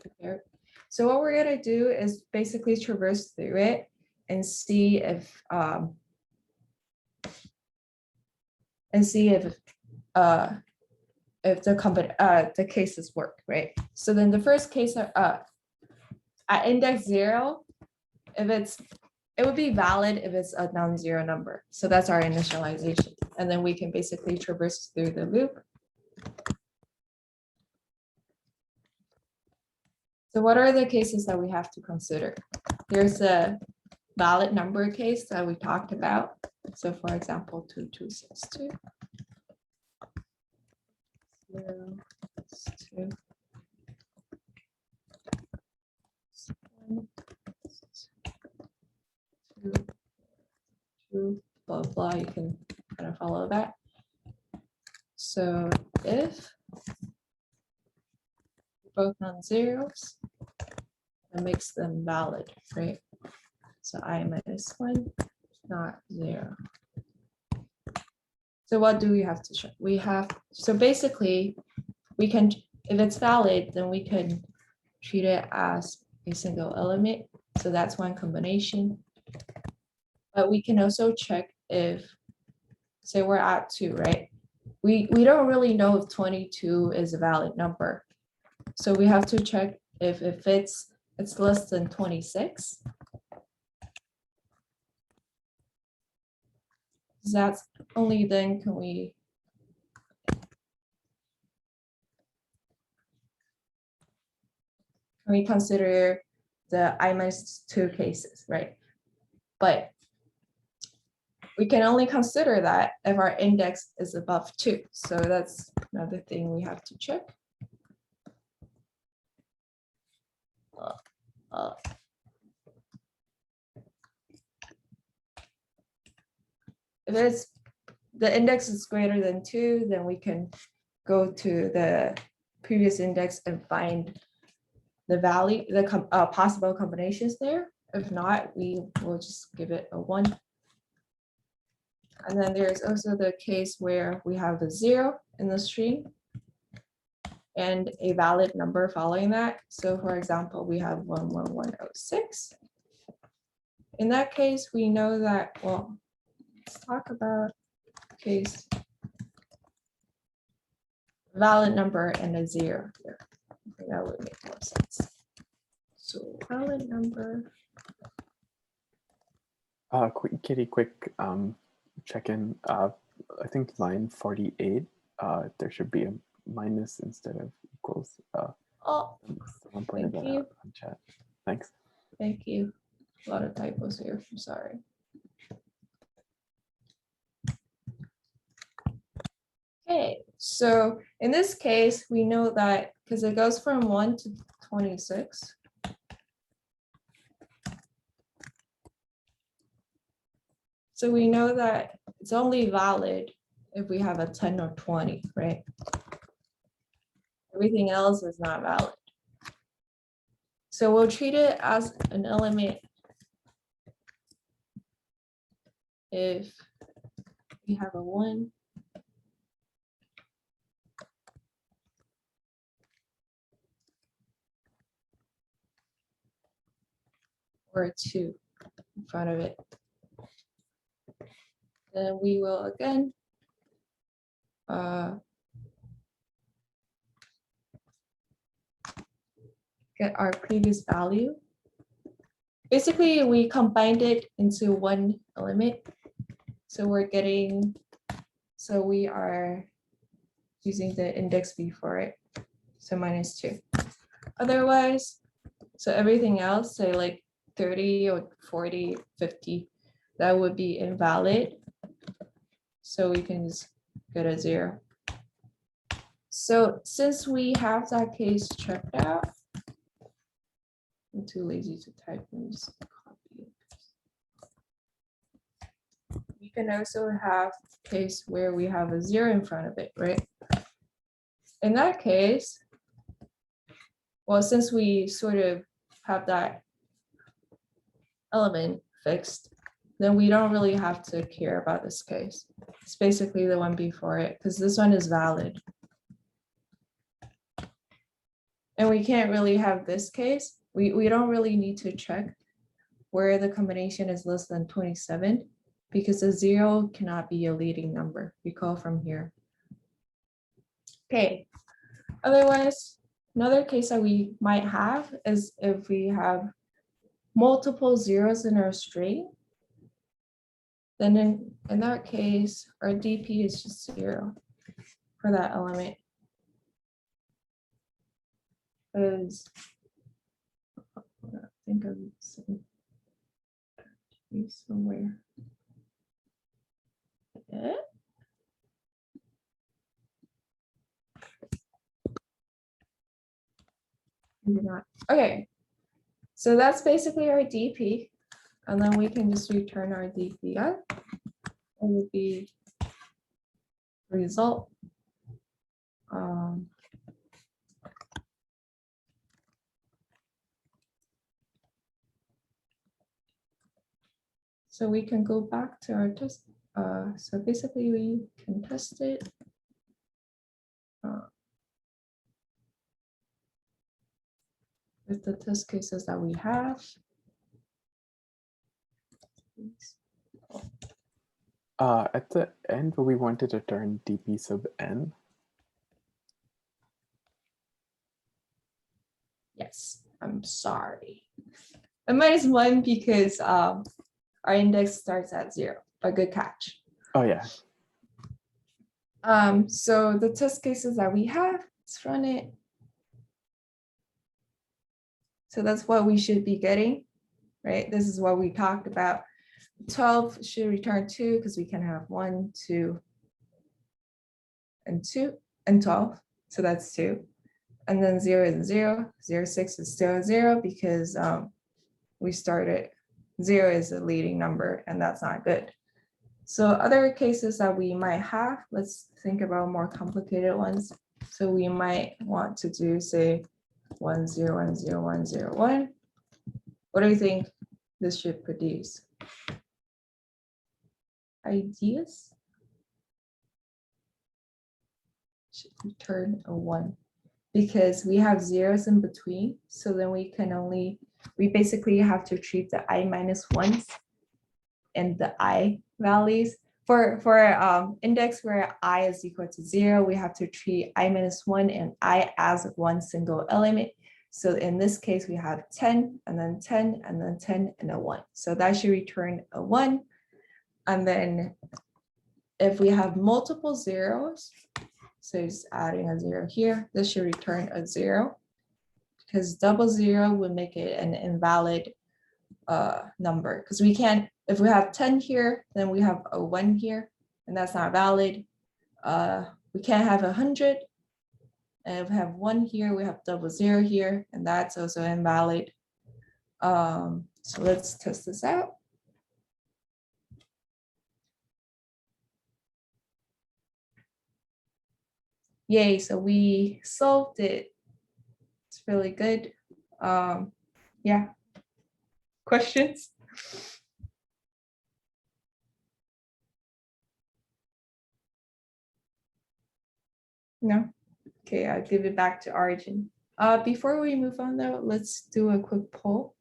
S4: prepared. So what we're gonna do is basically traverse through it and see if the cases work, right? So then the first case at index 0, it would be valid if it's a non-zero number. So that's our initialization. And then we can basically traverse through the loop. So what are the cases that we have to consider? There's a valid number case that we talked about. So for example, 2262. 0, 2, 1, 2, 2, blah, blah. You can kind of follow that. So if both non-zeros, that makes them valid, right? So I minus 1, not 0. So what do we have to show? So basically, we can, if it's valid, then we can treat it as a single element. So that's one combination. But we can also check if, say we're at 2, right? We don't really know if 22 is a valid number. So we have to check if it's less than 26. That's only then can we consider the I minus 2 cases, right? But we can only consider that if our index is above 2. So that's another thing we have to check. If the index is greater than 2, then we can go to the previous index and find the value, the possible combinations there. If not, we will just give it a 1. And then there's also the case where we have a 0 in the string and a valid number following that. So for example, we have 11106. In that case, we know that, well, let's talk about case valid number and a 0 here. I think that would make more sense. So valid number.
S1: Kitty, quick check-in. I think line 48, there should be a minus instead of equals.
S4: Oh,
S1: Someone pointed
S4: thank
S1: that
S4: you.
S1: out on chat. Thanks.
S4: Thank you. A lot of typos here. I'm sorry. Okay, so in this case, we know that because it goes from 1 to 26. So we know that it's only valid if we have a 10 or 20, right? Everything else is not valid. So we'll treat it as an element if we have a 1. Or a 2 in front of it. Then we will again get our previous value. Basically, we combined it into one element. So we are using the index b for it. So minus 2. Otherwise, so everything else, say like 30 or 40, 50, that would be invalid. So we can just get a 0. So since we have that case checked out, I'm too lazy to type and just copy it. We can also have a case where we have a 0 in front of it, right? In that case, well, since we sort of have that element fixed, then we don't really have to care about this case. It's basically the one before it, because this one is valid. And we can't really have this case. We don't really need to check where the combination is less than 27 because a 0 cannot be a leading number. Recall from here. Okay. Otherwise, another case that we might have is if we have multiple zeros in our string, then in that case, our DP is just 0 for that element. Because I think of somewhere. Yeah. Not. Okay, so that's basically our DP, and then we can just return our DP out. It would be result. So we can go back to our test. So basically we can test it. With the test cases that we have.
S1: At the end, we wanted to return dp sub n.
S4: Yes, I'm sorry. I -1 because our index starts at 0, but good catch.
S1: Oh yeah.
S4: So the test cases that we have, let's run it. So that's what we should be getting, right? This is what we talked about. 12 should return 2 because we can have 1, 2, and 2, and 12. So that's 2. And then 0 is 0. 0, 6 is still 0 because we started 0 is a leading number, and that's not good. So other cases that we might have, let's think about more complicated ones. So we might want to do, say, 1, 0, 1, 0, 1, 0, 1. What do you think this should produce? Ideas? Should return a 1 because we have zeros in between. So then we basically have to treat the I-1s and the I values. For index where I is equal to 0, we have to treat I-1 and I as one single element. So in this case, we have 10, and then 10, and then 10, and a 1. So that should return a 1. And then if we have multiple zeros, so just adding a 0 here, this should return a 0 because double 0 would make it an invalid number because we can't, if we have 10 here, then we have a 1 here, and that's not valid. We can't have 100. And if we have 1 here, we have double 0 here, and that's also invalid. So let's test this out. Yay, so we solved it. It's really good. Yeah. Questions? No? Okay, I'll give it back to Origin. Before we move on though, let's do a quick poll.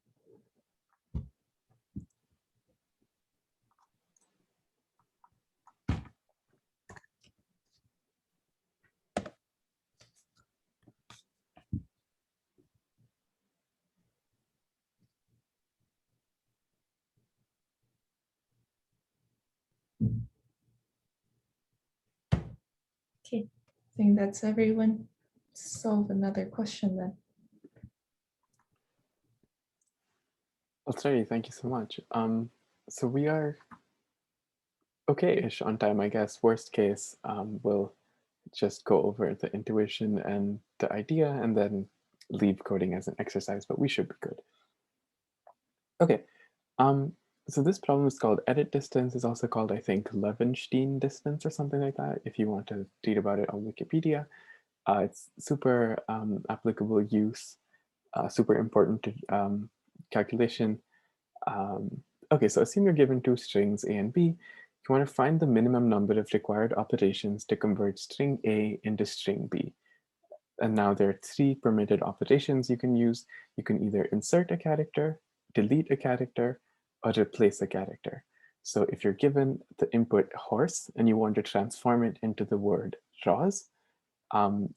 S4: Okay, I think that's everyone. Solve another question then.
S1: Alrighty, thank you so much. So we are okay-ish on time, I guess. Worst case, we'll just go over the intuition and the idea and then leave coding as an exercise, but we should be good. Okay, so this problem is called edit distance. It's also called, I think, Levenstein distance or something like that, if you want to read about it on Wikipedia. It's super applicable use, super important to calculation. Okay, so assume you're given two strings A and B. You want to find the minimum number of required operations to convert string A into string B. And now there are 3 permitted operations you can use. You can either insert a character, delete a character, or replace a character. So if you're given the input horse and you want to transform it into the word rose,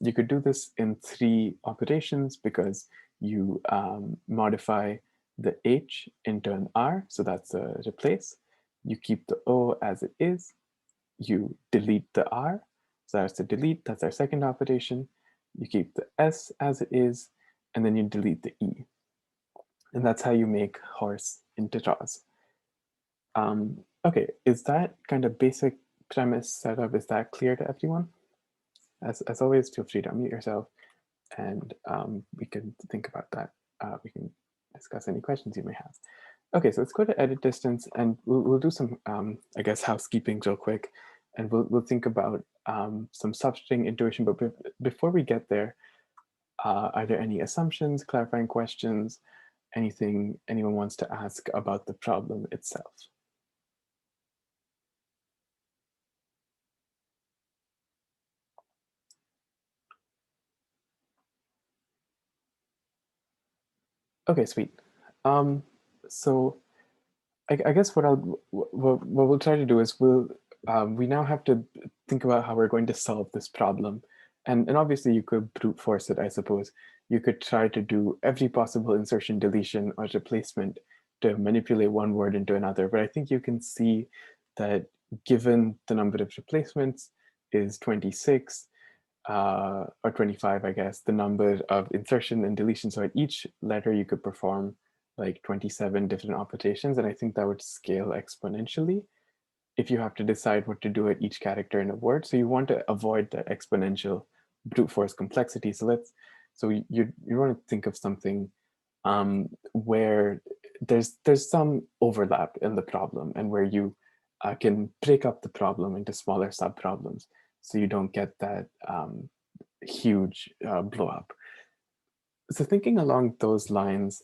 S1: you could do this in 3 operations because you modify the H into an R, so that's a replace. You keep the O as it is. You delete the R, so that's the delete, that's our second operation. You keep the S as it is, and then you delete the E. And that's how you make horse into rose. Okay, is that kind of basic premise setup, is that clear to everyone? As always, feel free to unmute yourself and we can think about that. We can discuss any questions you may have. Okay, so let's go to edit distance and we'll do some, I guess, housekeeping real quick. And we'll think about some substring intuition, but before we get there, are there any assumptions, clarifying questions, anything anyone wants to ask about the problem itself? Okay, sweet. So I guess what we'll try to do is we now have to think about how we're going to solve this problem. And obviously you could brute force it, I suppose. You could try to do every possible insertion, deletion, or replacement to manipulate one word into another. But I think you can see that given the number of replacements is 26, or 25, I guess, the number of insertion and deletion. So at each letter you could perform like 27 different operations. And I think that would scale exponentially if you have to decide what to do at each character in a word. So you want to avoid that exponential brute force complexity. So you want to think of something where there's some overlap in the problem and where you can break up the problem into smaller subproblems so you don't get that huge blow up. So thinking along those lines,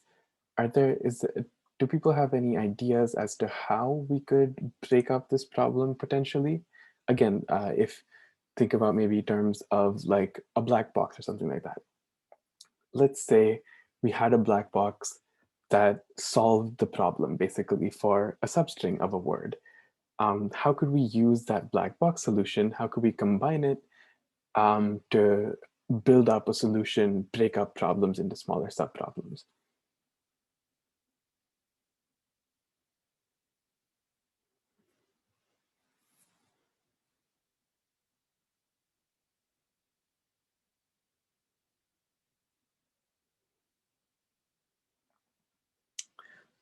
S1: do people have any ideas as to how we could break up this problem potentially? Again, if think about maybe terms of like a black box or something like that. Let's say we had a black box that solved the problem basically for a substring of a word. How could we use that black box solution? How could we combine it to build up a solution, break up problems into smaller subproblems?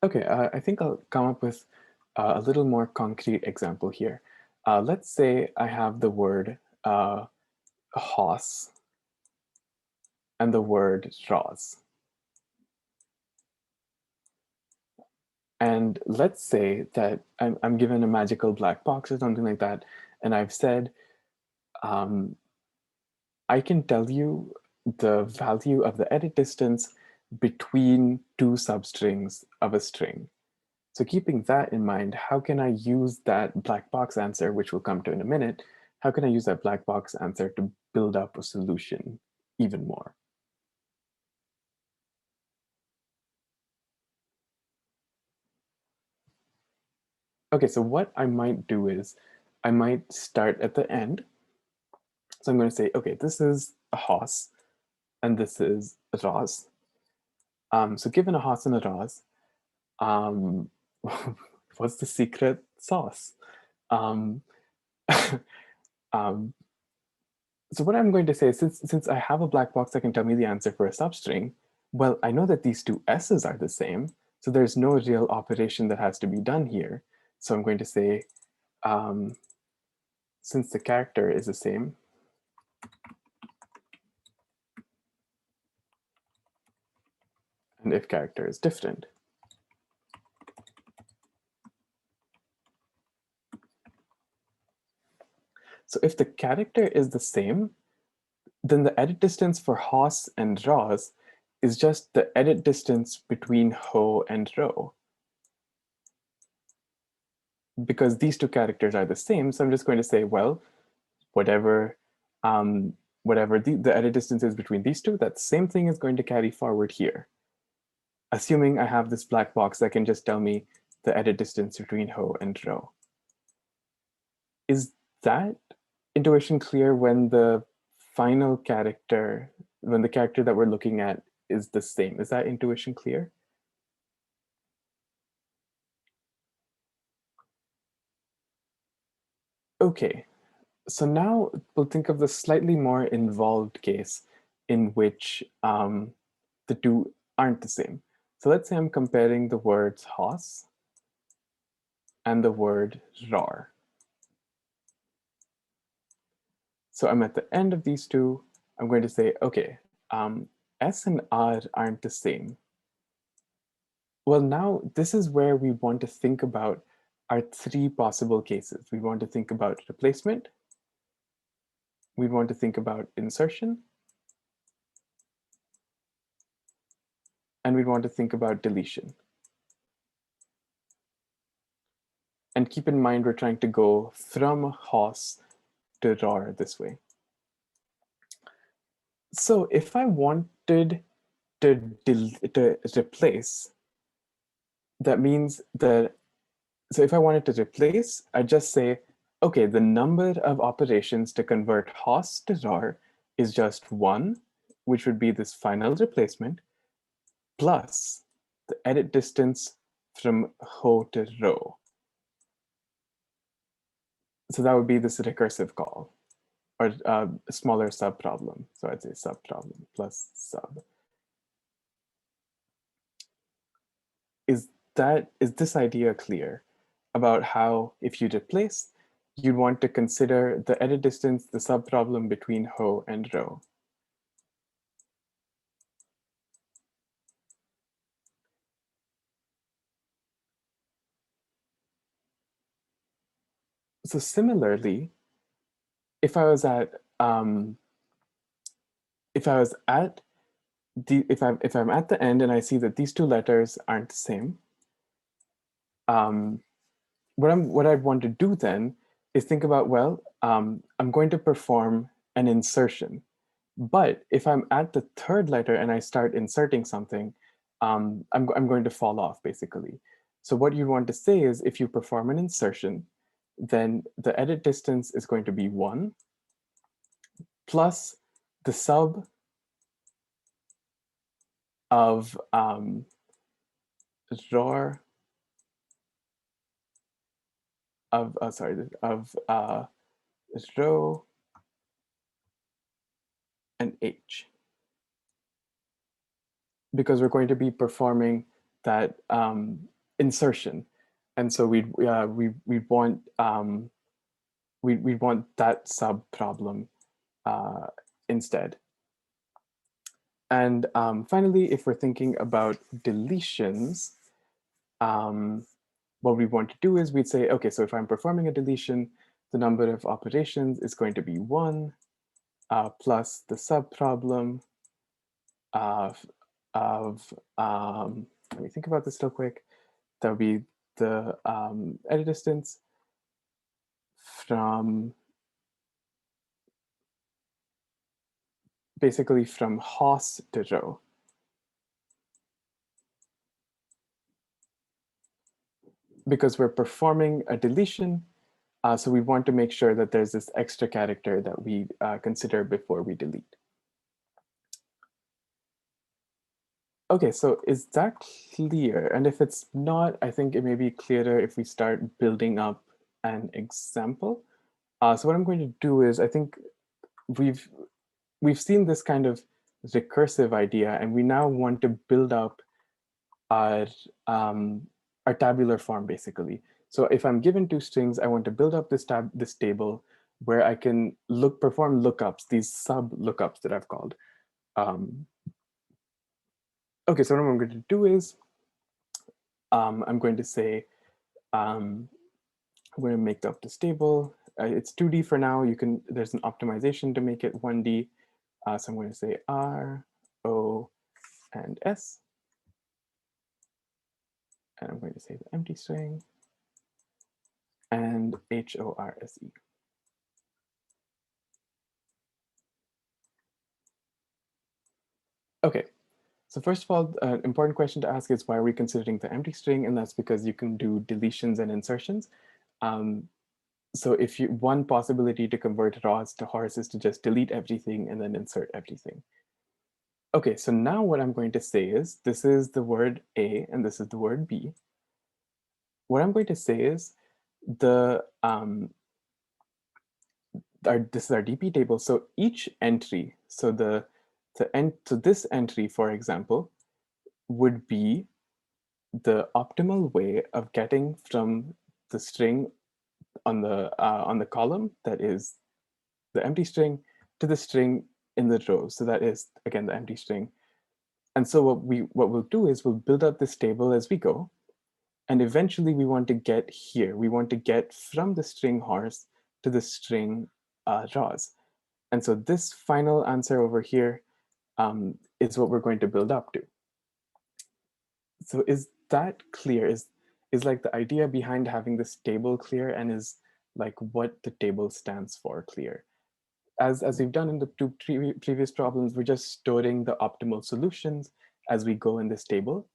S1: Okay, I think I'll come up with a little more concrete example here. Let's say I have the word hoss and the word rose. And let's say that I'm given a magical black box or something like that, and I've said, I can tell you the value of the edit distance between 2 substrings of a string. So keeping that in mind, how can I use that black box answer, which we'll come to in a minute, how can I use that black box answer to build up a solution even more? Okay, so what I might do is I might start at the end. So I'm going to say, okay, this is a hoss and this is a rose. So given a hoss and a rose, what's the secret sauce? Um, so what I'm going to say is since I have a black box that can tell me the answer for a substring, well, I know that these 2 S's are the same, so there's no real operation that has to be done here. So I'm going to say, since the character is the same, and if character is different. So if the character is the same, then the edit distance for hoss and rose is just the edit distance between ho and ro. Because these 2 characters are the same, so I'm just going to say, well, whatever whatever the edit distance is between these two, that same thing is going to carry forward here. Assuming I have this black box that can just tell me the edit distance between ho and rho. Is that intuition clear when the final character, when the character that we're looking at is the same? Is that intuition clear? Okay, so now we'll think of the slightly more involved case in which the two aren't the same. So let's say I'm comparing the words Haas and the word RAR. So I'm at the end of these two. I'm going to say, okay, S and R aren't the same. Well, now this is where we want to think about our three possible cases. We want to think about replacement. We want to think about insertion. And we want to think about deletion. And keep in mind, we're trying to go from Haas to RAR this way. So if I wanted to replace, that means that, so if I wanted to replace, I just say, okay, the number of operations to convert Haas to RAR is just 1, which would be this final replacement, plus the edit distance from ho to rho. So that would be this recursive call, or a smaller subproblem. So I'd say subproblem plus sub. Is this idea clear about how, if you replace, you'd want to consider the edit distance, the subproblem between ho and rho? So similarly, if I'm at the end and I see that these two letters aren't the same, what I'd want to do then is think about, well, I'm going to perform an insertion. But if I'm at the third letter and I start inserting something, I'm going to fall off, basically. So what you want to say is, if you perform an insertion, then the edit distance is going to be 1 plus the sub of RAR of rho and H, because we're going to be performing that insertion, and so we want that sub problem instead. And finally, if we're thinking about deletions, what we want to do is we'd say, okay, so if I'm performing a deletion, the number of operations is going to be 1 plus the subproblem of let me think about this real quick. That would be the edit distance from basically from Haas to rho. Because we're performing a deletion, so we want to make sure that there's this extra character that we consider before we delete. Okay, so is that clear? And if it's not, I think it may be clearer if we start building up an example. So what I'm going to do is, I think we've seen this kind of recursive idea, and we now want to build up our tabular form, basically. So if I'm given two strings, I want to build up this table where I can perform lookups, these sub lookups that I've called. Okay, so what I'm going to do is I'm going to say I'm going to make up this table. It's 2D for now. There's an optimization to make it 1D. So I'm going to say R, O, and S. And I'm going to say the empty string and HORSE. Okay, so first of all, an important question to ask is why are we considering the empty string? And that's because you can do deletions and insertions. So if you, one possibility to convert raws to horse is to just delete everything and then insert everything. Okay, so now what I'm going to say is, this is the word A and this is the word B. What I'm going to say is the this is our DP table. So each entry, so so this entry, for example, would be the optimal way of getting from the string on the column that is the empty string to the string in the row. So that is again the empty string. And so what we'll do is we'll build up this table as we go. And eventually we want to get here. We want to get from the string horse to the string raws. And so this final answer over here is what we're going to build up to. So is that clear? Is like the idea behind having this table clear, and is like what the table stands for clear? As we've done in the two previous problems, we're just storing the optimal solutions as we go in this table.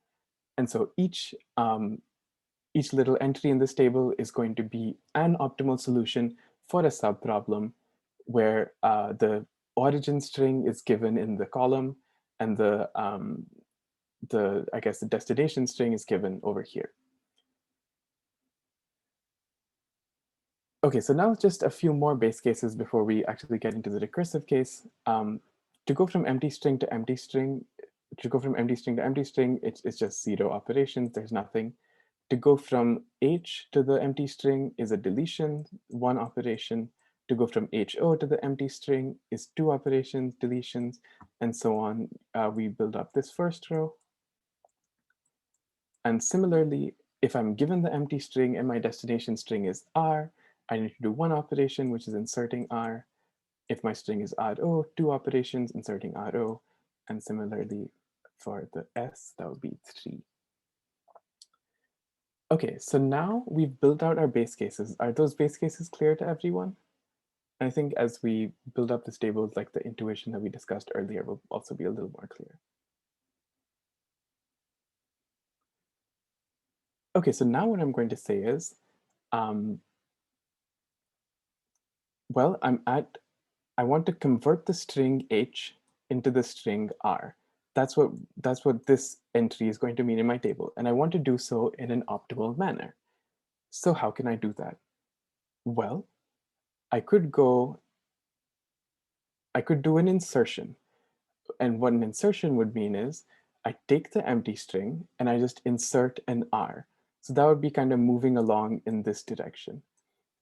S1: And so each little entry in this table is going to be an optimal solution for a subproblem where the origin string is given in the column and I guess the destination string is given over here. Okay, so now just a few more base cases before we actually get into the recursive case. To go from empty string to empty string, it's just 0 operations, there's nothing. To go from H to the empty string is a deletion, 1 operation. To go from HO to the empty string is 2 operations, deletions, and so on. We build up this first row. And similarly, if I'm given the empty string and my destination string is R, I need to do 1 operation, which is inserting R. If my string is RO, 2 operations, inserting RO. And similarly, for the S, that would be 3. Okay, so now we've built out our base cases. Are those base cases clear to everyone? I think as we build up this table, like the intuition that we discussed earlier will also be a little more clear. Okay, so now what I'm going to say is, well, I want to convert the string H into the string R. That's what this entry is going to mean in my table. And I want to do so in an optimal manner. So how can I do that? Well, I could do an insertion. And what an insertion would mean is I take the empty string and I just insert an R. So that would be kind of moving along in this direction.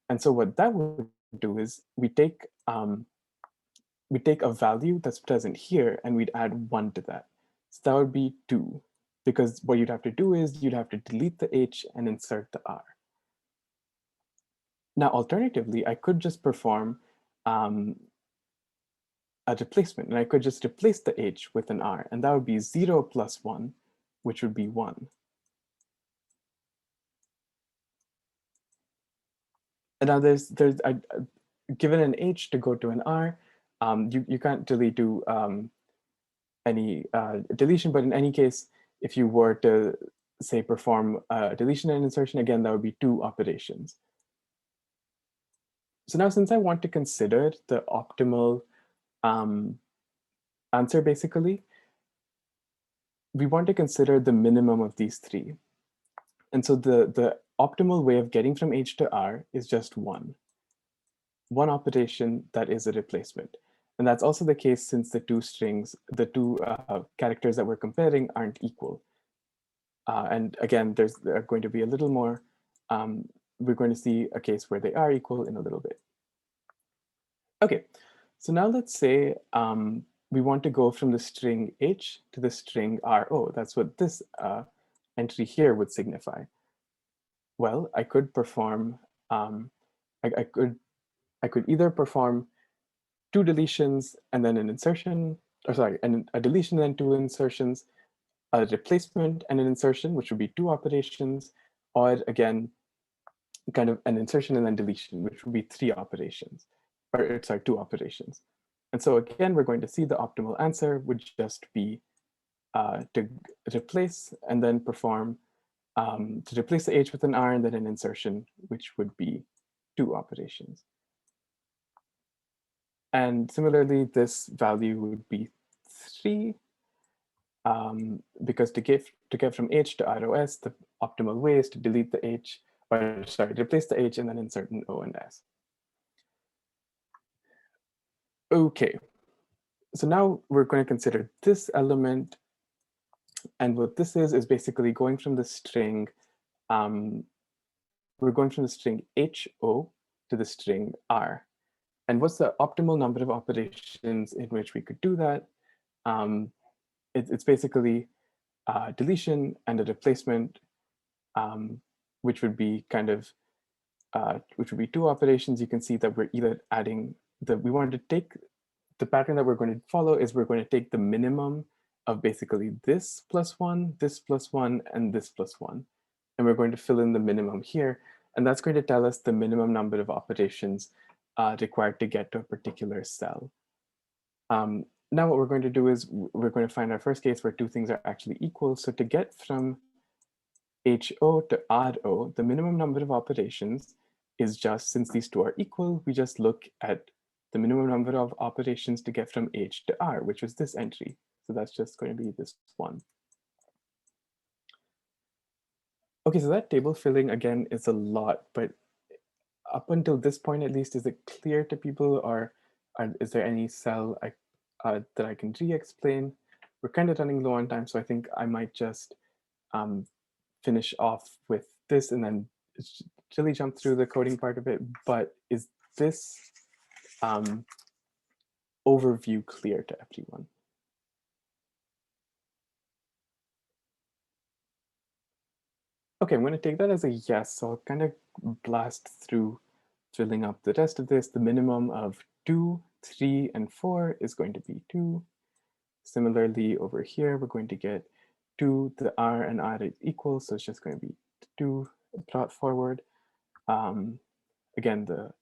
S1: And so what that would do is we take a value that's present here and we'd add 1 to that. So that would be 2, because what you'd have to do is you'd have to delete the H and insert the R. Now, alternatively, I could just perform a replacement, and I could just replace the H with an R, and that would be 0 plus 1, which would be 1. And now given an H to go to an R, you can't really do any deletion, but in any case, if you were to say perform deletion and insertion, again, that would be 2 operations. So now since I want to consider the optimal answer, basically, we want to consider the minimum of these 3. And so the optimal way of getting from H to R is just 1 operation that is a replacement. And that's also the case since the two characters that we're comparing aren't equal. And again, there's going to be a little more, we're going to see a case where they are equal in a little bit. Okay, so now let's say we want to go from the string H to the string RO. That's what this entry here would signify. Well, I could perform, I could either perform 2 deletions and then an insertion, or sorry, and a deletion and then 2 insertions, a replacement and an insertion, which would be 2 operations, or again, kind of an insertion and then deletion, which would be 3 operations, or sorry, 2 operations. And so again, we're going to see the optimal answer would just be to replace and then perform, to replace the h with an r and then an insertion, which would be 2 operations. And similarly, this value would be 3, because to get from h to ROS, the optimal way is to delete the h, or sorry, replace the h and then insert an O and S. Okay, so now we're going to consider this element. And what this is basically going from the string, we're going from the string HO to the string R. And what's the optimal number of operations in which we could do that? It's basically deletion and a replacement, which would be kind of, which would be 2 operations. You can see that we're either adding we wanted to take, the pattern that we're going to follow is we're going to take the minimum of basically this +1, this +1, and this +1. And we're going to fill in the minimum here. And that's going to tell us the minimum number of operations required to get to a particular cell. Now what we're going to do is we're going to find our first case where 2 things are actually equal. So to get from HO to RO, the minimum number of operations is just, since these 2 are equal, we just look at the minimum number of operations to get from H to R, which is this entry. So that's just going to be this 1. Okay, so that table filling again is a lot, but up until this point, at least, is it clear to people, or is there any cell that I can re-explain? We're kind of running low on time, so I think I might just finish off with this and then really jump through the coding part of it. But is this overview clear to everyone? Okay, I'm going to take that as a yes. So I'll kind of blast through filling up the rest of this. The minimum of 2, 3, and 4 is going to be 2. Similarly, over here, we're going to get 2, the R and R is equal. So it's just going to be 2 brought forward. Again, the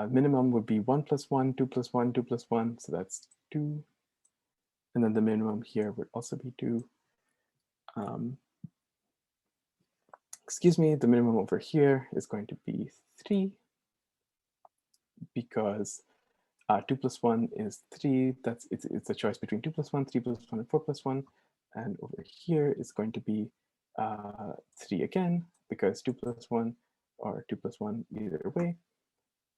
S1: minimum would be 1 + 1, 2 + 1, 2 + 1. So that's 2. And then the minimum here would also be 2. Excuse me, the minimum over here is going to be 3 because 2 + 1 is 3. It's a choice between 2 + 1, 3 + 1, and 4 + 1. And over here is going to be 3 again because 2 + 1 or 2 + 1 either way.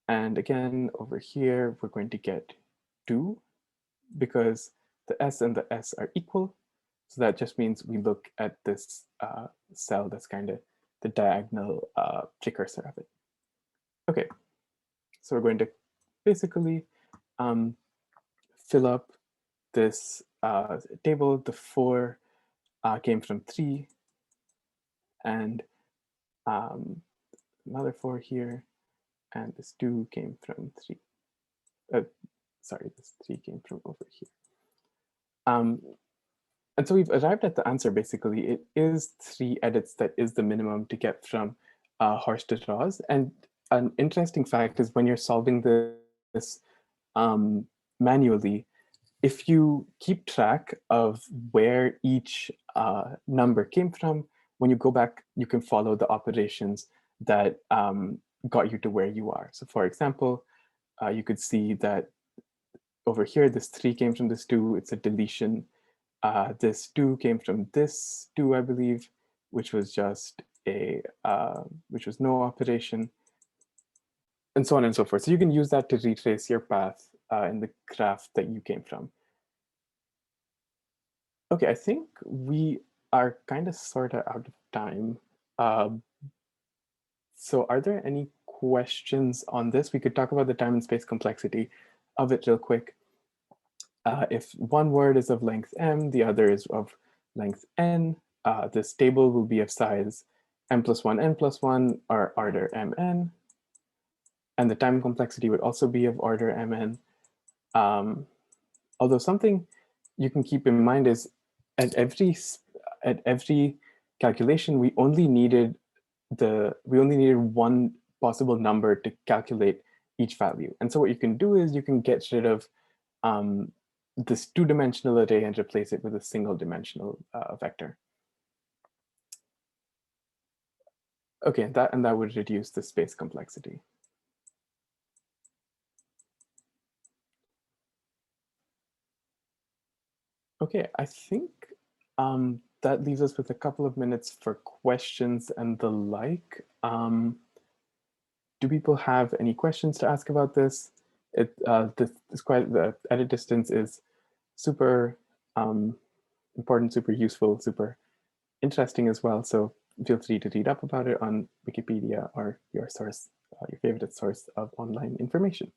S1: And again, over here, we're going to get 2 because the S and the S are equal. So that just means we look at this cell that's kind of the diagonal precursor of it. Okay, so we're going to basically fill up this table. The 4 came from 3, and another 4 here, and this 2 came from 3. Sorry, this 3 came from over here. And so we've arrived at the answer, basically. It is 3 edits that is the minimum to get from Horst to Ross. And an interesting fact is when you're solving this manually, if you keep track of where each number came from, when you go back, you can follow the operations that got you to where you are. So for example, you could see that over here, this 3 came from this 2, it's a deletion. This 2 came from this 2, I believe, which was just a, which was no operation, and so on and so forth. So you can use that to retrace your path in the graph that you came from. Okay, I think we are kind of sort of out of time. So are there any questions on this? We could talk about the time and space complexity of it real quick. If one word is of length m, the other is of length n, this table will be of size m + 1, n + 1, or order mn. And the time complexity would also be of order mn. Although something you can keep in mind is at every calculation, we only needed one possible number to calculate each value. And so what you can do is you can get rid of this two-dimensional array and replace it with a single-dimensional vector. Okay, that would reduce the space complexity. Okay, I think that leaves us with a couple of minutes for questions and the like. Do people have any questions to ask about this? This is quite, the edit distance is super important, super useful, super interesting as well. So feel free to read up about it on Wikipedia or your source, your favorite source of online information.